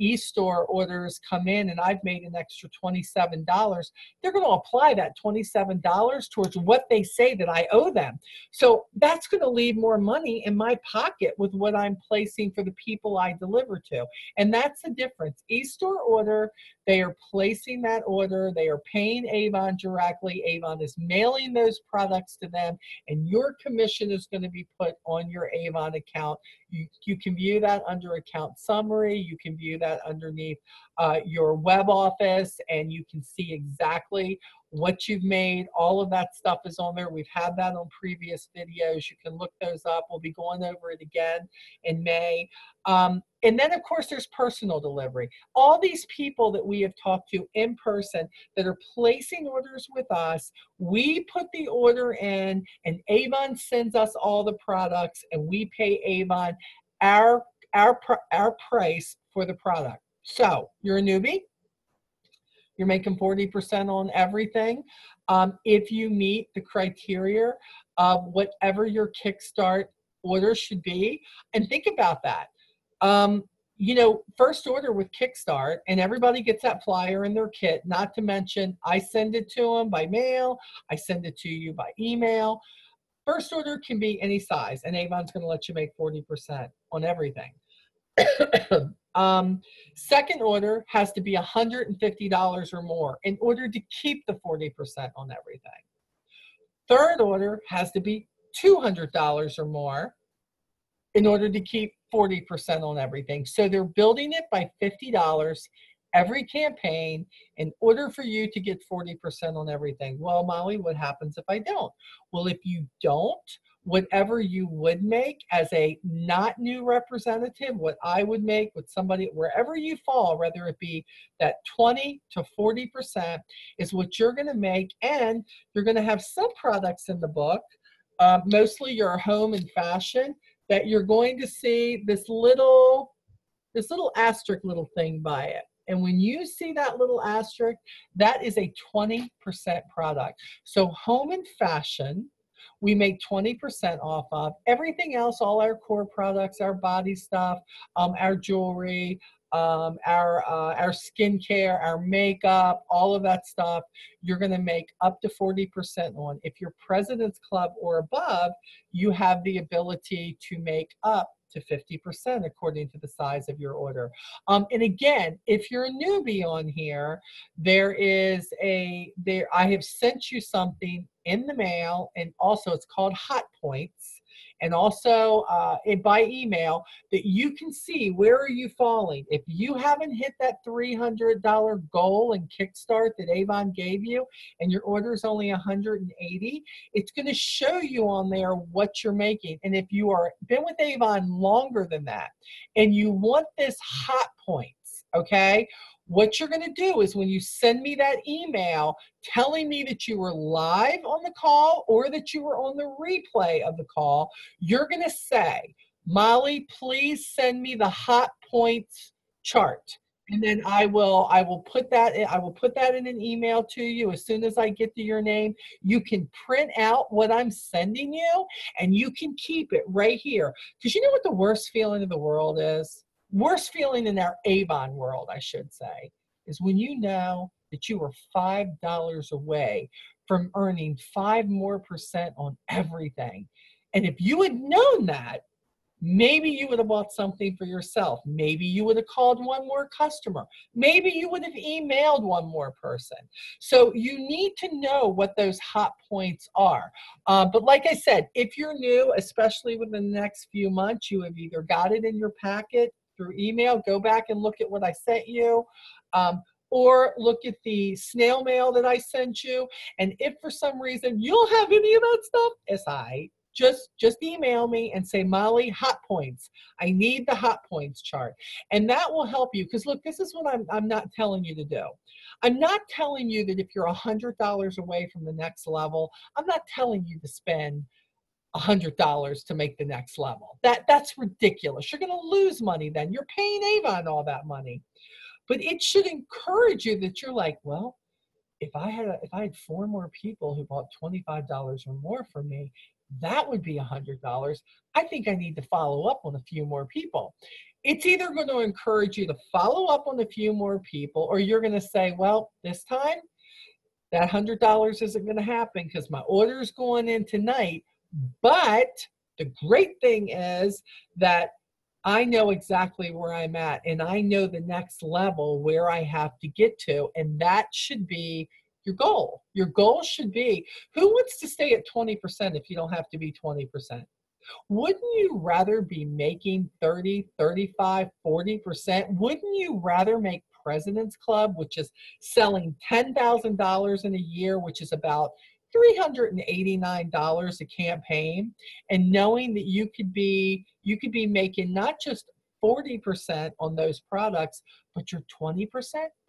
eStore orders come in and I've made an extra $27, they're going to apply that $27 towards what they say that I owe them. So that's going to leave more money in my pocket with what I'm placing for the people I deliver to. And that's the difference. eStore order, they are placing that order, they are paying Avon directly, Avon is mailing those products to them, and your commission is going to be put on your Avon account. You can view that under account summary, you can view that underneath your web office, and you can see exactly what you've made. All of that stuff is on there. We've had that on previous videos. You can look those up. We'll be going over it again in May. And then, of course, there's personal delivery. All these people that we have talked to in person that are placing orders with us, we put the order in, and Avon sends us all the products, and we pay Avon our price for the product. So you're a newbie, you're making 40% on everything. If you meet the criteria of whatever your Kickstart order should be, and think about that. You know, first order with Kickstart, and everybody gets that flyer in their kit, not to mention I send it to them by mail, I send it to you by email. First order can be any size, and Avon's going to let you make 40% on everything. Second order has to be $150 or more in order to keep the 40% on everything. Third order has to be $200 or more in order to keep 40% on everything. So they're building it by $50 every campaign in order for you to get 40% on everything. Well, Molly, what happens if I don't? Well, if you don't, whatever you would make as a not new representative, what I would make with somebody, wherever you fall, whether it be that 20 to 40% is what you're going to make. And you're going to have some products in the book, mostly your home and fashion, that you're going to see this little asterisk little thing by it. And when you see that little asterisk, that is a 20% product. So home and fashion, we make 20% off of. Everything else, all our core products, our body stuff, our jewelry, our skincare, our makeup, all of that stuff, you're going to make up to 40% on. If you're President's Club or above, you have the ability to make up to 50% according to the size of your order. And again, if you're a newbie on here, I have sent you something in the mail, and also it's called Hot Points, and also by email, that you can see where are you falling. If you haven't hit that $300 goal in Kickstart that Avon gave you, and your order is only 180, it's going to show you on there what you're making. And if you are been with Avon longer than that, and you want this Hot Points, okay, what you're going to do is when you send me that email telling me that you were live on the call or that you were on the replay of the call, you're going to say, Molly, please send me the Hot Points chart. And then I will put that in an email to you as soon as I get to your name. You can print out what I'm sending you, and you can keep it right here. Because you know what the worst feeling in the world is? Worst feeling in our Avon world, I should say, is when you know that you are $5 away from earning 5% more on everything. And if you had known that, maybe you would have bought something for yourself. Maybe you would have called one more customer. Maybe you would have emailed one more person. So you need to know what those hot points are. But like I said, if you're new, especially within the next few months, you have either got it in your packet through email, go back and look at what I sent you, or look at the snail mail that I sent you. And if for some reason you don't have any of that stuff, just email me and say, Molly, Hot Points. I need the Hot Points chart. And that will help you. Because look, this is what I'm not telling you to do. I'm not telling you that if you're $100 away from the next level, I'm not telling you to spend $100 to make the next level. That's ridiculous. You're going to lose money then. You're paying Avon all that money. But it should encourage you that you're like, well, if I had 4 more people who bought $25 or more from me, that would be $100. I think I need to follow up on a few more people. It's either going to encourage you to follow up on a few more people, or you're going to say, well, this time that $100 isn't going to happen because my order is going in tonight. But the great thing is that I know exactly where I'm at, and I know the next level where I have to get to, and that should be your goal. Your goal should be, who wants to stay at 20% if you don't have to be 20%? Wouldn't you rather be making 30, 35, 40%? Wouldn't you rather make President's Club, which is selling $10,000 in a year, which is about $389 a campaign, and knowing that you could be making not just 40% on those products, but your 20%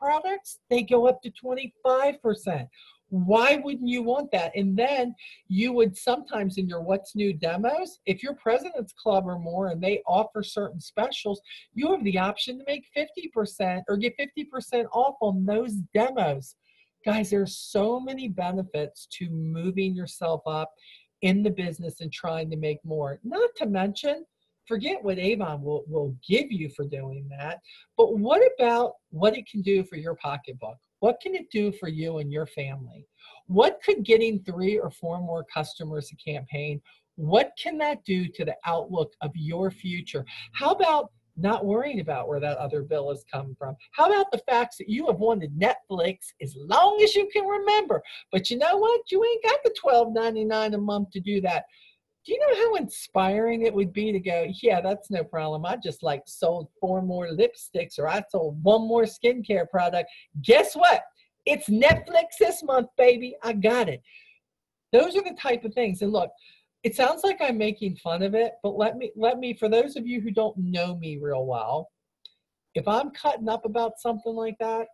products, they go up to 25%. Why wouldn't you want that? And then you would sometimes in your What's New demos, if you're President's Club or more and they offer certain specials, you have the option to make 50% or get 50% off on those demos. Guys, there's so many benefits to moving yourself up in the business and trying to make more. Not to mention, forget what Avon will give you for doing that, but what about what it can do for your pocketbook? What can it do for you and your family? What could getting 3 or 4 more customers a campaign, what can that do to the outlook of your future? How about not worrying about where that other bill is coming from? How about the facts that you have wanted Netflix as long as you can remember, but you know what? You ain't got the $12.99 a month to do that. Do you know how inspiring it would be to go, yeah, that's no problem. I just like sold 4 more lipsticks, or I sold 1 more skincare product. Guess what? It's Netflix this month, baby. I got it. Those are the type of things. And look, it sounds like I'm making fun of it, but let me, for those of you who don't know me real well, if I'm cutting up about something like that,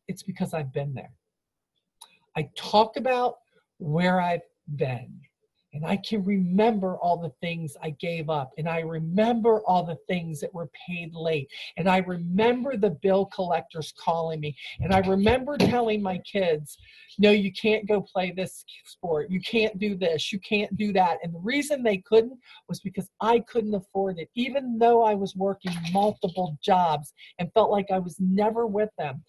it's because I've been there. I talk about where I've been. And I can remember all the things I gave up. And I remember all the things that were paid late. And I remember the bill collectors calling me. And I remember telling my kids, no, you can't go play this sport. You can't do this. You can't do that. And the reason they couldn't was because I couldn't afford it, even though I was working multiple jobs and felt like I was never with them.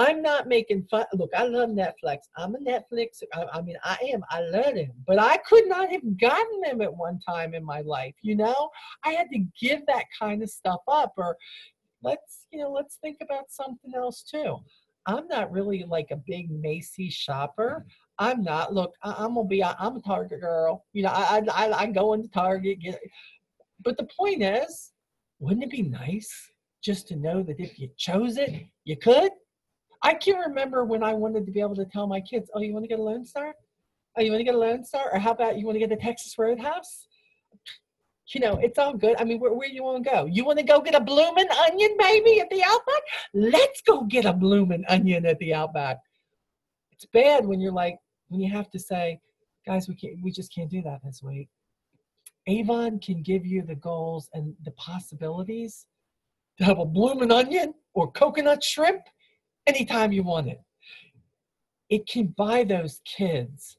I'm not making fun. Look, I love Netflix. I'm a Netflix. I mean, I am. I love them. But I could not have gotten them at one time in my life. You know, I had to give that kind of stuff up. Or let's think about something else too. I'm not really like a big Macy's shopper. I'm not. Look, I'm gonna be. I'm a Target girl. You know, I go into Target. But the point is, wouldn't it be nice just to know that if you chose it, you could? I can remember when I wanted to be able to tell my kids, oh, you want to get a Lone Star? Oh, you want to get a Lone Star? Or how about you want to get a Texas Roadhouse? You know, it's all good. I mean, where you want to go? You want to go get a bloomin' onion, baby, at the Outback? Let's go get a bloomin' onion at the Outback. It's bad when you're like, when you have to say, guys, we just can't do that this week. Avon can give you the goals and the possibilities to have a bloomin' onion or coconut shrimp anytime you want it. It can buy those kids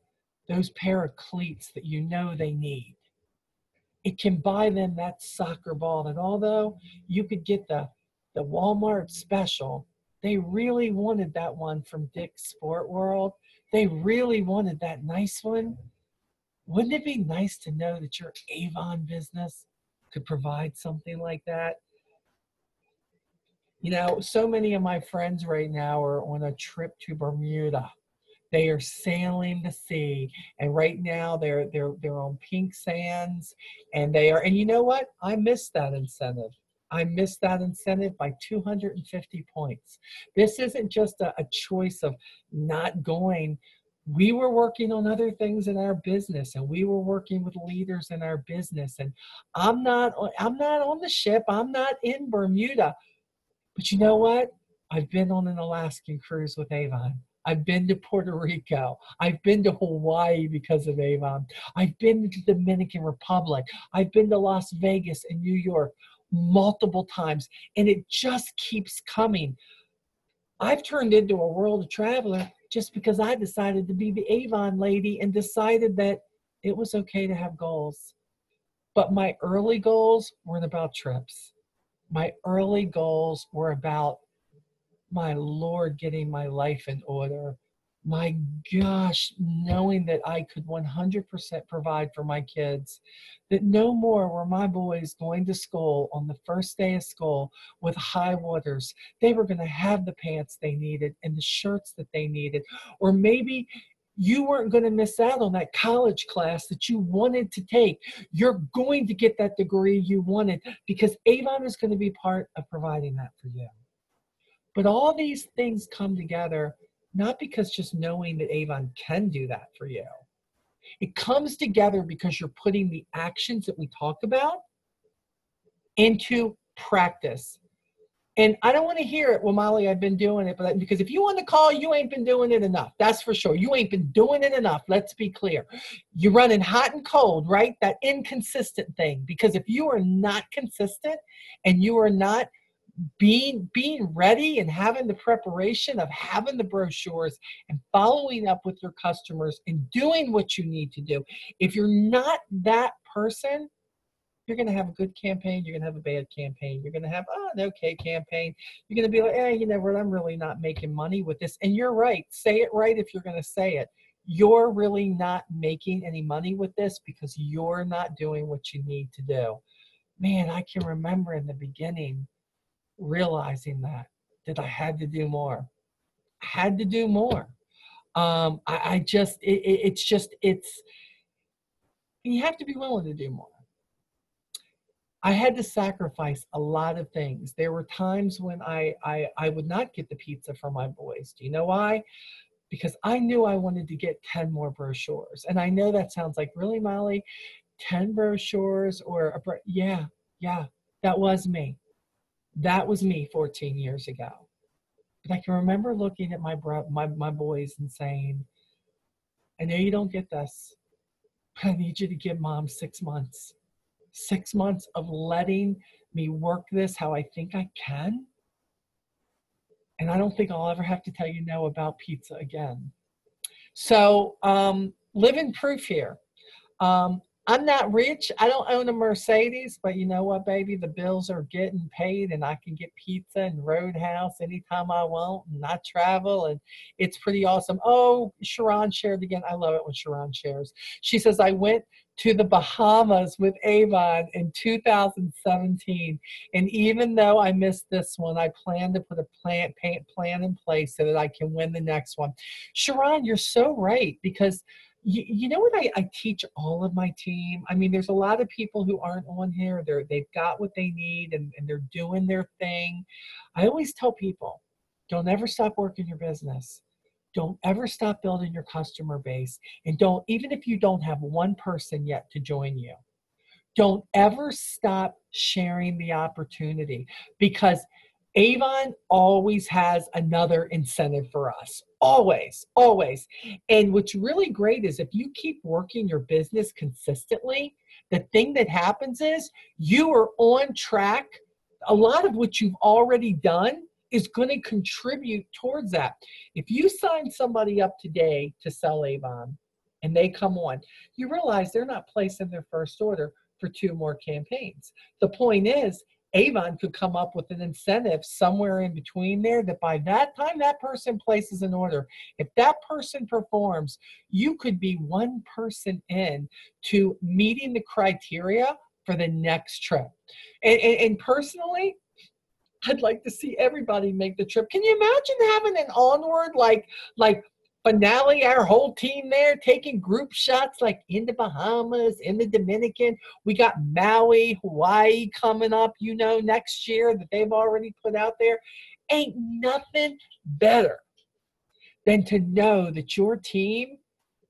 those pair of cleats that you know they need. It can buy them that soccer ball that although you could get the Walmart special, they really wanted that one from Dick's Sport World. They really wanted that nice one. Wouldn't it be nice to know that your Avon business could provide something like that? You know, so many of my friends right now are on a trip to Bermuda. They are sailing the sea, and right now they're on pink sands, and they are. And you know what? I missed that incentive. I missed that incentive by 250 points. This isn't just a choice of not going. We were working on other things in our business, and we were working with leaders in our business. And I'm not on the ship. I'm not in Bermuda. But you know what? I've been on an Alaskan cruise with Avon. I've been to Puerto Rico. I've been to Hawaii because of Avon. I've been to the Dominican Republic. I've been to Las Vegas and New York multiple times, and it just keeps coming. I've turned into a world traveler just because I decided to be the Avon lady and decided that it was okay to have goals. But my early goals weren't about trips. My early goals were about, my Lord, getting my life in order. My gosh, knowing that I could 100% provide for my kids, that no more were my boys going to school on the first day of school with high waters. They were going to have the pants they needed and the shirts that they needed. Or maybe you weren't going to miss out on that college class that you wanted to take. You're going to get that degree you wanted because Avon is going to be part of providing that for you. But all these things come together, not because just knowing that Avon can do that for you. It comes together because you're putting the actions that we talk about into practice. And I don't want to hear it, well, Molly, I've been doing it, but because if you want to call, you ain't been doing it enough. That's for sure. You ain't been doing it enough. Let's be clear. You're running hot and cold, right? That inconsistent thing. Because if you are not consistent and you are not being ready and having the preparation of having the brochures and following up with your customers and doing what you need to do, if you're not that person, you're going to have a good campaign, you're going to have a bad campaign, you're going to have an okay campaign, you're going to be like, you know what, I'm really not making money with this. And you're right. Say it right if you're going to say it. You're really not making any money with this because you're not doing what you need to do. Man, I can remember in the beginning realizing that I had to do more. I had to do more. It's you have to be willing to do more. I had to sacrifice a lot of things. There were times when I would not get the pizza for my boys. Do you know why? Because I knew I wanted to get 10 more brochures. And I know that sounds like, really, Molly, 10 brochures or yeah, that was me. That was me 14 years ago. But I can remember looking at my boys and saying, I know you don't get this, but I need you to give Mom 6 months. 6 months of letting me work this how I think I can. And I don't think I'll ever have to tell you no about pizza again. So living proof here. I'm not rich. I don't own a Mercedes, but you know what, baby? The bills are getting paid and I can get pizza and Roadhouse anytime I want and I travel and it's pretty awesome. Oh, Sharon shared again. I love it when Sharon shares. She says, I went to the Bahamas with Avon in 2017. And even though I missed this one, I plan to put a plan in place so that I can win the next one. Sharon, you're so right because you know what I teach all of my team? I mean, there's a lot of people who aren't on here. They've got what they need and they're doing their thing. I always tell people, don't ever stop working your business. Don't ever stop building your customer base. And don't, even if you don't have one person yet to join you, don't ever stop sharing the opportunity because Avon always has another incentive for us. Always, always. And what's really great is if you keep working your business consistently, the thing that happens is you are on track. A lot of what you've already done is going to contribute towards that. If you sign somebody up today to sell Avon and they come on, you realize they're not placing their first order for 2 more campaigns. The point is, Avon could come up with an incentive somewhere in between there that by that time that person places an order, if that person performs, you could be one person in to meeting the criteria for the next trip. And personally, I'd like to see everybody make the trip. Can you imagine having an Onward like finale, our whole team there taking group shots like in the Bahamas, in the Dominican. We got Maui, Hawaii coming up, you know, next year that they've already put out there. Ain't nothing better than to know that your team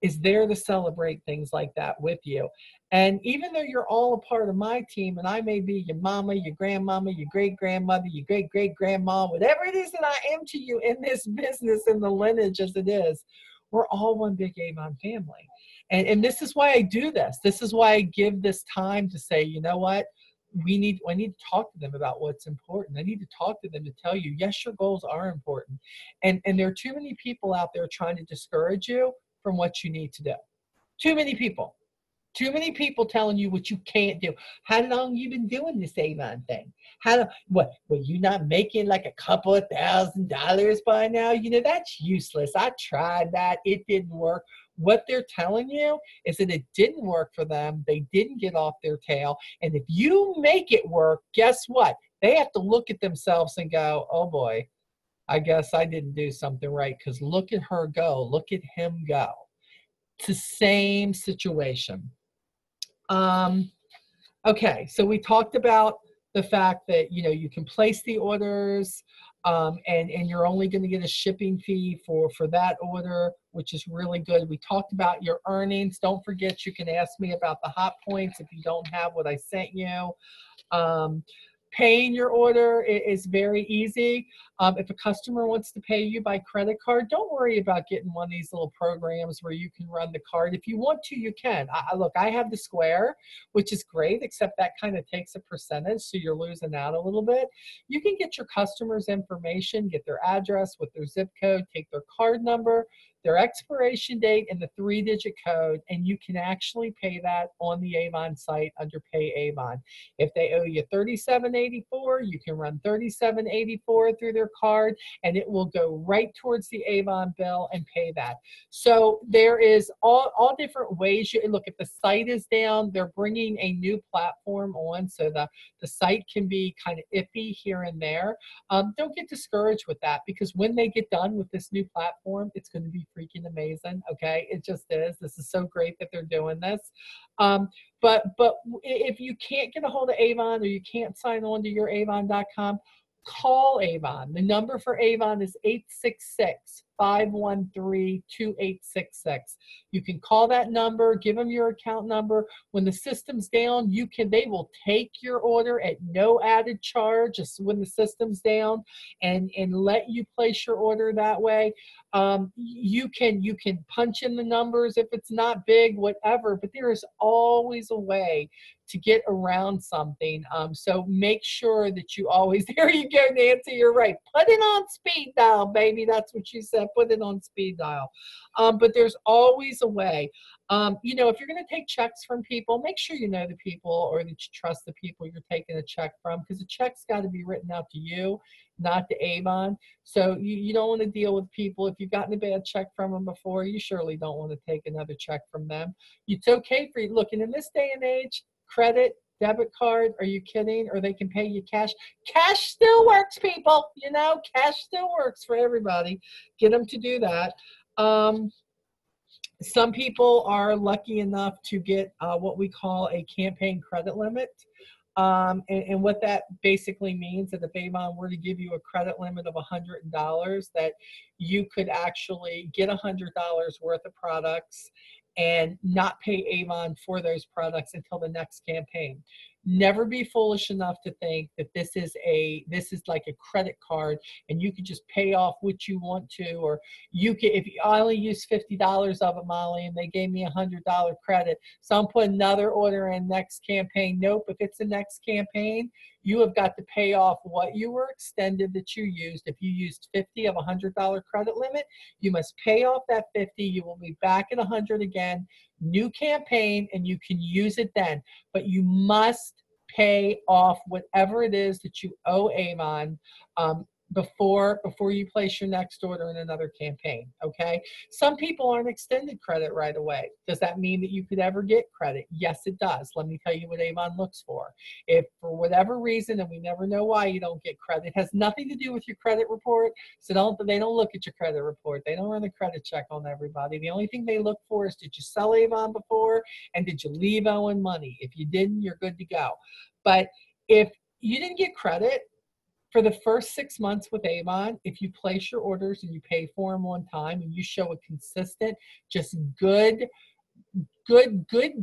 is there to celebrate things like that with you. And even though you're all a part of my team, and I may be your mama, your grandmama, your great-grandmother, your great-great-grandma, whatever it is that I am to you in this business, in the lineage as it is, we're all one big Avon family. And this is why I do this. This is why I give this time to say, you know what? I need to talk to them about what's important. I need to talk to them to tell you, yes, your goals are important. And there are too many people out there trying to discourage you from what you need to do. Too many people. Too many people telling you what you can't do. How long you been doing this Avon thing? What, were you not making like a couple of $1,000s by now? You know, that's useless. I tried that. It didn't work. What they're telling you is that it didn't work for them. They didn't get off their tail. And if you make it work, guess what? They have to look at themselves and go, oh boy, I guess I didn't do something right because look at her go. Look at him go. It's the same situation. Okay, so we talked about the fact that, you know, you can place the orders and you're only going to get a shipping fee for that order, which is really good. We talked about your earnings. Don't forget, you can ask me about the hot points if you don't have what I sent you. Paying your order is very easy. If a customer wants to pay you by credit card, don't worry about getting one of these little programs where you can run the card. If you want to, you can. Look, I have the Square, which is great, except that kind of takes a percentage, so you're losing out a little bit. You can get your customers' information, get their address with their zip code, take their card number, their expiration date, and the 3-digit code, and you can actually pay that on the Avon site under Pay Avon. If they owe you $37.84, you can run $37.84 through their card, and it will go right towards the Avon bill and pay that. So there is all different ways. Look, if the site is down, they're bringing a new platform on, so the site can be kind of iffy here and there. Don't get discouraged with that, because when they get done with this new platform, it's going to be freaking amazing. Okay, it just is. This is so great that they're doing this. But if you can't get a hold of Avon or you can't sign on to your Avon.com, call Avon. The number for Avon is 866-513-2866. You can call that number, give them your account number. When the system's down, they will take your order at no added charge just when the system's down and let you place your order that way. You can punch in the numbers if it's not big, whatever, but there is always a way to get around something. So make sure that you always, there you go, Nancy, you're right. Put it on speed dial, baby. That's what she said. Put it on speed dial. But there's always a way. You know, if you're going to take checks from people, make sure you know the people or that you trust the people you're taking a check from, because the check's got to be written out to you, not to Avon. So you don't want to deal with people. If you've gotten a bad check from them before, you surely don't want to take another check from them. It's okay for you. Look, and in this day and age, credit, debit card, are you kidding? Or they can pay you cash. Cash still works, people. You know, cash still works for everybody. Get them to do that. Some people are lucky enough to get what we call a campaign credit limit. And what that basically means that if Avon were to give you a credit limit of $100, that you could actually get $100 worth of products and not pay Avon for those products until the next campaign. Never be foolish enough to think that this is like a credit card and you could just pay off what you want to, or you can, if I only use $50 of it, Molly, and they gave me $100 credit, so I'm putting another order in next campaign. Nope. If it's the next campaign, you have got to pay off what you were extended that you used. If you used 50 of $100 credit limit, you must pay off that 50. You will be back at 100 again, new campaign, and you can use it then. But you must pay off whatever it is that you owe Avon before you place your next order in another campaign, okay? Some people aren't extended credit right away. Does that mean that you could ever get credit? Yes, it does. Let me tell you what Avon looks for. If for whatever reason, and we never know why you don't get credit, it has nothing to do with your credit report, so they don't look at your credit report. They don't run a credit check on everybody. The only thing they look for is, did you sell Avon before, and did you leave owing money? If you didn't, you're good to go. But if you didn't get credit, for the first 6 months with Avon, if you place your orders and you pay for them on time and you show a consistent, just good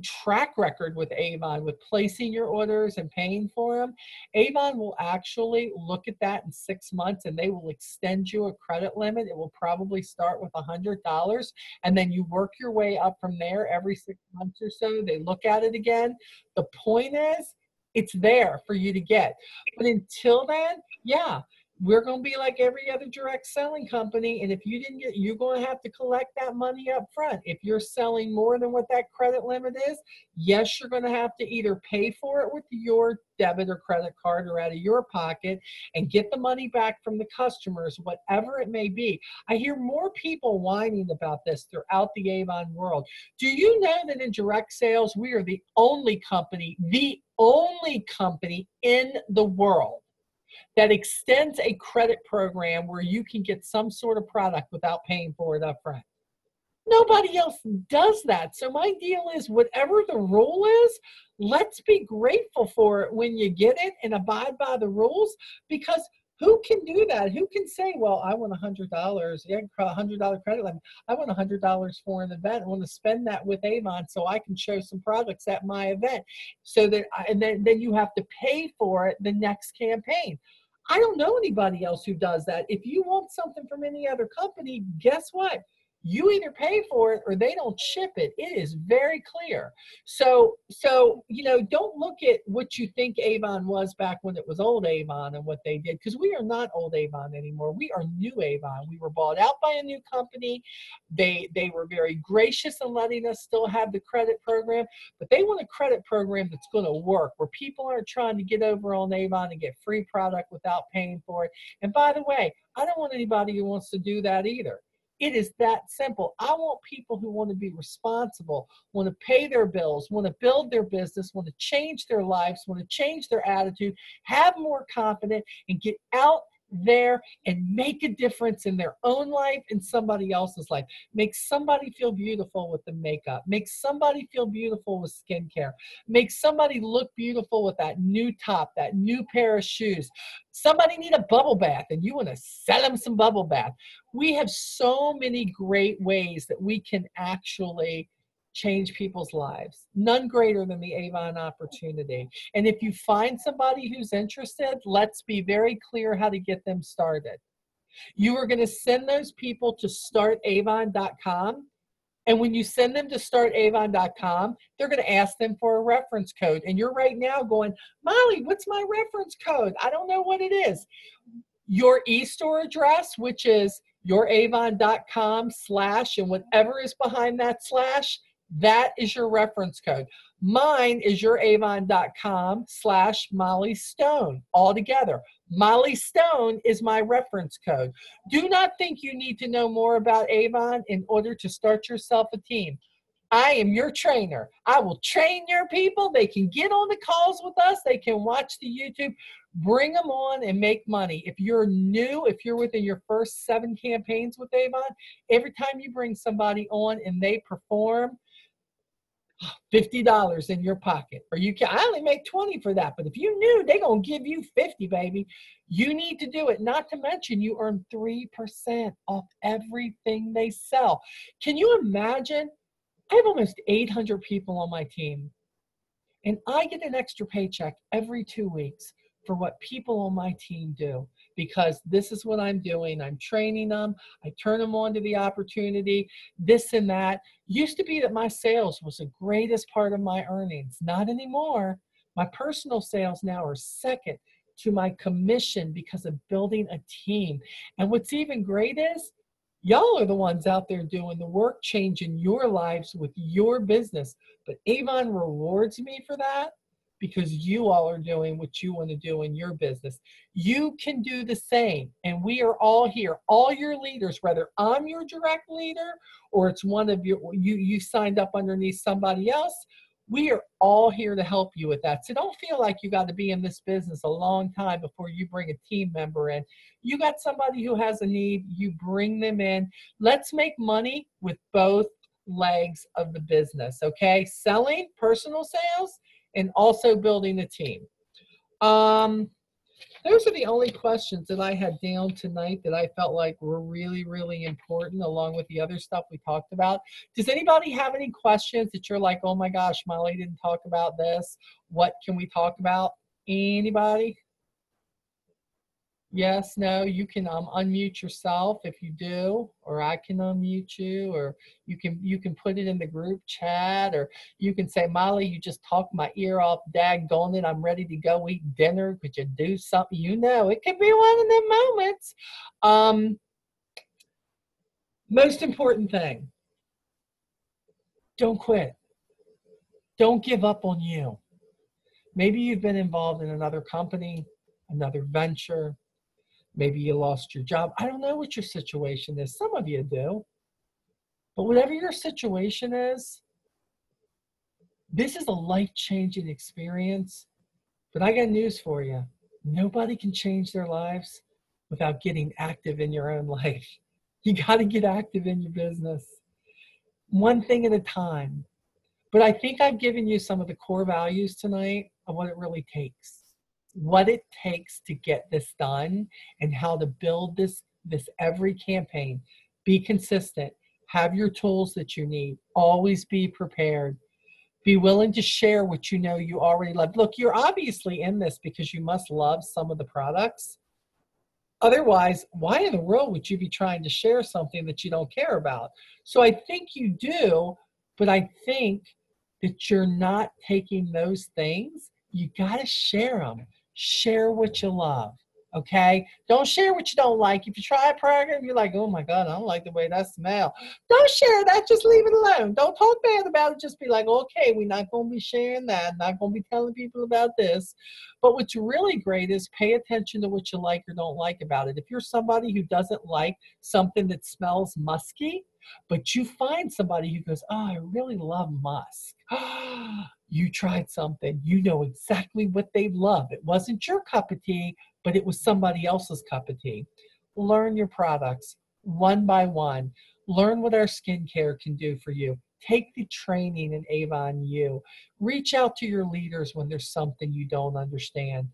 track record with Avon, with placing your orders and paying for them, Avon will actually look at that in 6 months and they will extend you a credit limit. It will probably start with $100 and then you work your way up from there every 6 months or so. They look at it again. The point is, it's there for you to get. But until then, yeah, we're going to be like every other direct selling company. And if you didn't get, you're going to have to collect that money up front. If you're selling more than what that credit limit is, yes, you're going to have to either pay for it with your debit or credit card or out of your pocket and get the money back from the customers, whatever it may be. I hear more people whining about this throughout the Avon world. Do you know that in direct sales, we are the only company in the world that extends a credit program where you can get some sort of product without paying for it up front? Nobody else does that. So my deal is, whatever the rule is, let's be grateful for it when you get it and abide by the rules, because who can do that? Who can say, well, I want $100, yeah, $100 credit limit. I want $100 for an event. I want to spend that with Avon so I can show some products at my event. So that, and then you have to pay for it the next campaign. I don't know anybody else who does that. If you want something from any other company, guess what? You either pay for it or they don't ship it. It is very clear. So you know, don't look at what you think Avon was back when it was old Avon and what they did, because we are not old Avon anymore. We are new Avon. We were bought out by a new company. They were very gracious in letting us still have the credit program, but they want a credit program that's going to work, where people aren't trying to get over on Avon and get free product without paying for it. And by the way, I don't want anybody who wants to do that either. It is that simple. I want people who want to be responsible, want to pay their bills, want to build their business, want to change their lives, want to change their attitude, have more confidence, and get out there and make a difference in their own life and somebody else's life. Make somebody feel beautiful with the makeup. Make somebody feel beautiful with skincare. Make somebody look beautiful with that new top, that new pair of shoes. Somebody need a bubble bath and you want to sell them some bubble bath. We have so many great ways that we can actually change people's lives. None greater than the Avon opportunity. And if you find somebody who's interested, let's be very clear how to get them started. You are going to send those people to startavon.com. And when you send them to startavon.com, they're going to ask them for a reference code. And you're right now going, Molly, what's my reference code? I don't know what it is. Your e-store address, which is youravon.com/ and whatever is behind that slash, that is your reference code. Mine is youravon.com/ Molly Stone, all together. Molly Stone is my reference code. Do not think you need to know more about Avon in order to start yourself a team. I am your trainer. I will train your people. They can get on the calls with us. They can watch the YouTube. Bring them on and make money. If you're new, if you're within your first 7 campaigns with Avon, every time you bring somebody on and they perform, $50 in your pocket. Or you can, I only make 20 for that, but if you knew they're going to give you 50, baby, you need to do it. Not to mention you earn 3% off everything they sell. Can you imagine? I have almost 800 people on my team, and I get an extra paycheck every 2 weeks for what people on my team do, because this is what I'm doing. I'm training them. I turn them on to the opportunity, this and that. Used to be that my sales was the greatest part of my earnings. Not anymore. My personal sales now are second to my commission because of building a team. And what's even great is, y'all are the ones out there doing the work, changing your lives with your business. But Avon rewards me for that because you all are doing what you want to do in your business. You can do the same. And we are all here, all your leaders, whether I'm your direct leader or it's one of you signed up underneath somebody else. We are all here to help you with that. So don't feel like you got to be in this business a long time before you bring a team member in. You got somebody who has a need, you bring them in. Let's make money with both legs of the business, okay? Selling, personal sales, and also building a team. Those are the only questions that I had down tonight that I felt like were really, really important, along with the other stuff we talked about. Does anybody have any questions that you're like, oh my gosh, Molly didn't talk about this? What can we talk about? Anybody? Yes, no, you can unmute yourself if you do, or I can unmute you, or you can put it in the group chat, or you can say, Molly, you just talked my ear off, daggone it, I'm ready to go eat dinner. Could you do something? You know, it could be one of them moments. Most important thing, don't quit. Don't give up on you. Maybe you've been involved in another company, another venture. Maybe you lost your job. I don't know what your situation is. Some of you do. But whatever your situation is, this is a life-changing experience. But I got news for you. Nobody can change their lives without getting active in your own life. You got to get active in your business. One thing at a time. But I think I've given you some of the core values tonight of what it really takes. What it takes to get this done and how to build this every campaign. Be consistent. Have your tools that you need. Always be prepared. Be willing to share what you know you already love. Look, you're obviously in this because you must love some of the products. Otherwise, why in the world would you be trying to share something that you don't care about? So I think you do, but I think that you're not taking those things. You got to share them. Share what you love, okay? Don't share what you don't like. If you try a program, you're like, oh my God, I don't like the way that smells. Don't share that. Just leave it alone. Don't talk bad about it. Just be like, okay, we're not going to be sharing that. Not going to be telling people about this. But what's really great is pay attention to what you like or don't like about it. If you're somebody who doesn't like something that smells musky, but you find somebody who goes, oh, I really love musk. You tried something. You know exactly what they love. It wasn't your cup of tea, but it was somebody else's cup of tea. Learn your products one by one. Learn what our skincare can do for you. Take the training in Avon U. Reach out to your leaders when there's something you don't understand.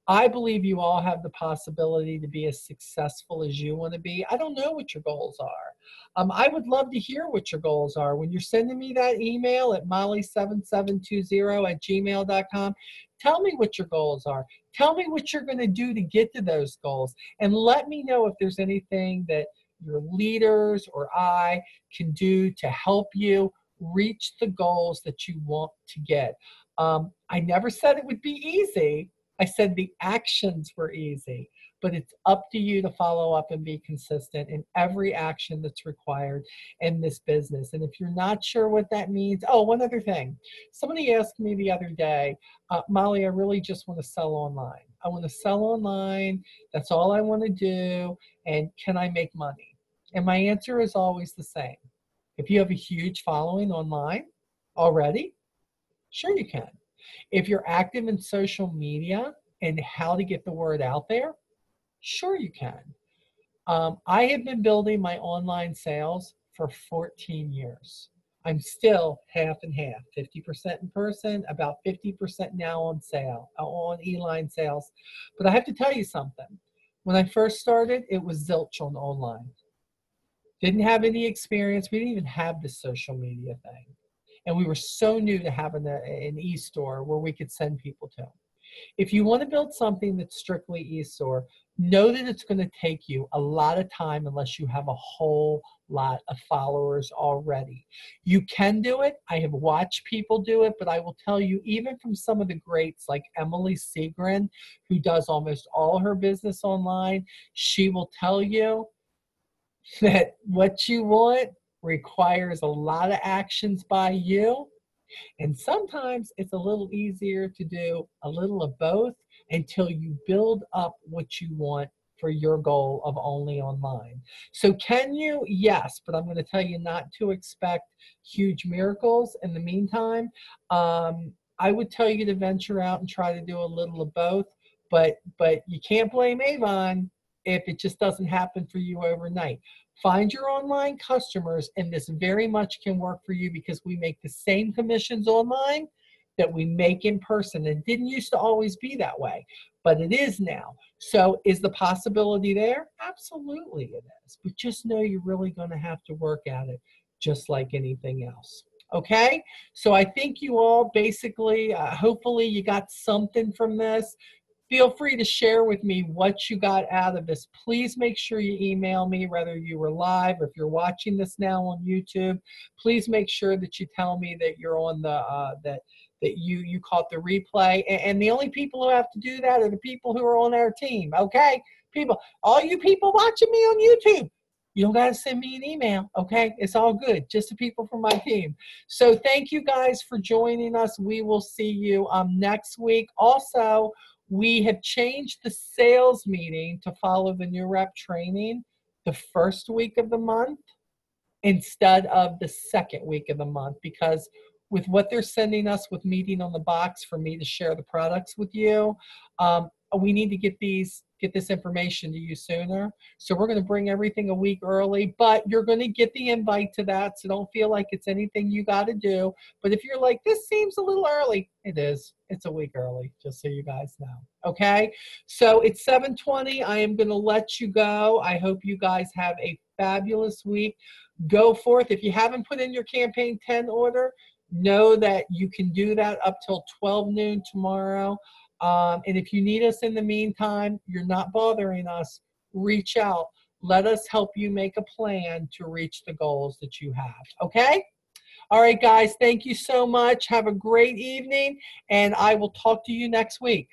I believe you all have the possibility to be as successful as you want to be. I don't know what your goals are. I would love to hear what your goals are. When you're sending me that email at molly7720@gmail.com, tell me what your goals are. Tell me what you're going to do to get to those goals. And let me know if there's anything that your leaders or I can do to help you reach the goals that you want to get. I never said it would be easy. I said the actions were easy, but it's up to you to follow up and be consistent in every action that's required in this business. And if you're not sure what that means, oh, one other thing. Somebody asked me the other day, Molly, I really just want to sell online. I want to sell online. That's all I want to do. And can I make money? And my answer is always the same. If you have a huge following online already, sure you can. If you're active in social media and how to get the word out there, sure you can. I have been building my online sales for 14 years. I'm still half and half, 50% in person, about 50% now on sale, on e-line sales. But I have to tell you something. When I first started, it was zilch on online. Didn't have any experience. We didn't even have the social media thing. And we were so new to having an e-store where we could send people to. If you want to build something that's strictly e-store, know that it's going to take you a lot of time unless you have a whole lot of followers already. You can do it. I have watched people do it, but I will tell you, even from some of the greats like Emily Segrin, who does almost all her business online, she will tell you that what you want requires a lot of actions by you. And sometimes it's a little easier to do a little of both until you build up what you want for your goal of only online. So can you? Yes, but I'm going to tell you not to expect huge miracles. In the meantime, I would tell you to venture out and try to do a little of both, but you can't blame Avon if it just doesn't happen for you overnight. Find your online customers, and this very much can work for you because we make the same commissions online that we make in person. It didn't used to always be that way, but it is now. So is the possibility there? Absolutely it is. But just know you're really going to have to work at it just like anything else. Okay? So I think you all basically, hopefully you got something from this. Feel free to share with me what you got out of this. Please make sure you email me, whether you were live or if you're watching this now on YouTube. Please make sure that you tell me that you're on the that you caught the replay. And the only people who have to do that are the people who are on our team. Okay, people, all you people watching me on YouTube, you don't got to send me an email, okay? It's all good, just the people from my team. So thank you guys for joining us. We will see you next week. Also, we have changed the sales meeting to follow the new rep training the first week of the month instead of the second week of the month, because with what they're sending us with meeting on the box for me to share the products with you, we need to get this information to you sooner. So we're going to bring everything a week early, but you're going to get the invite to that. So don't feel like it's anything you got to do. But if you're like, this seems a little early, it is. It's a week early, just so you guys know. Okay. So it's 7:20. I am going to let you go. I hope you guys have a fabulous week. Go forth. If you haven't put in your campaign 10 order, know that you can do that up till 12 noon tomorrow. And if you need us in the meantime, you're not bothering us, reach out. Let us help you make a plan to reach the goals that you have. Okay? All right, guys, thank you so much. Have a great evening, and I will talk to you next week.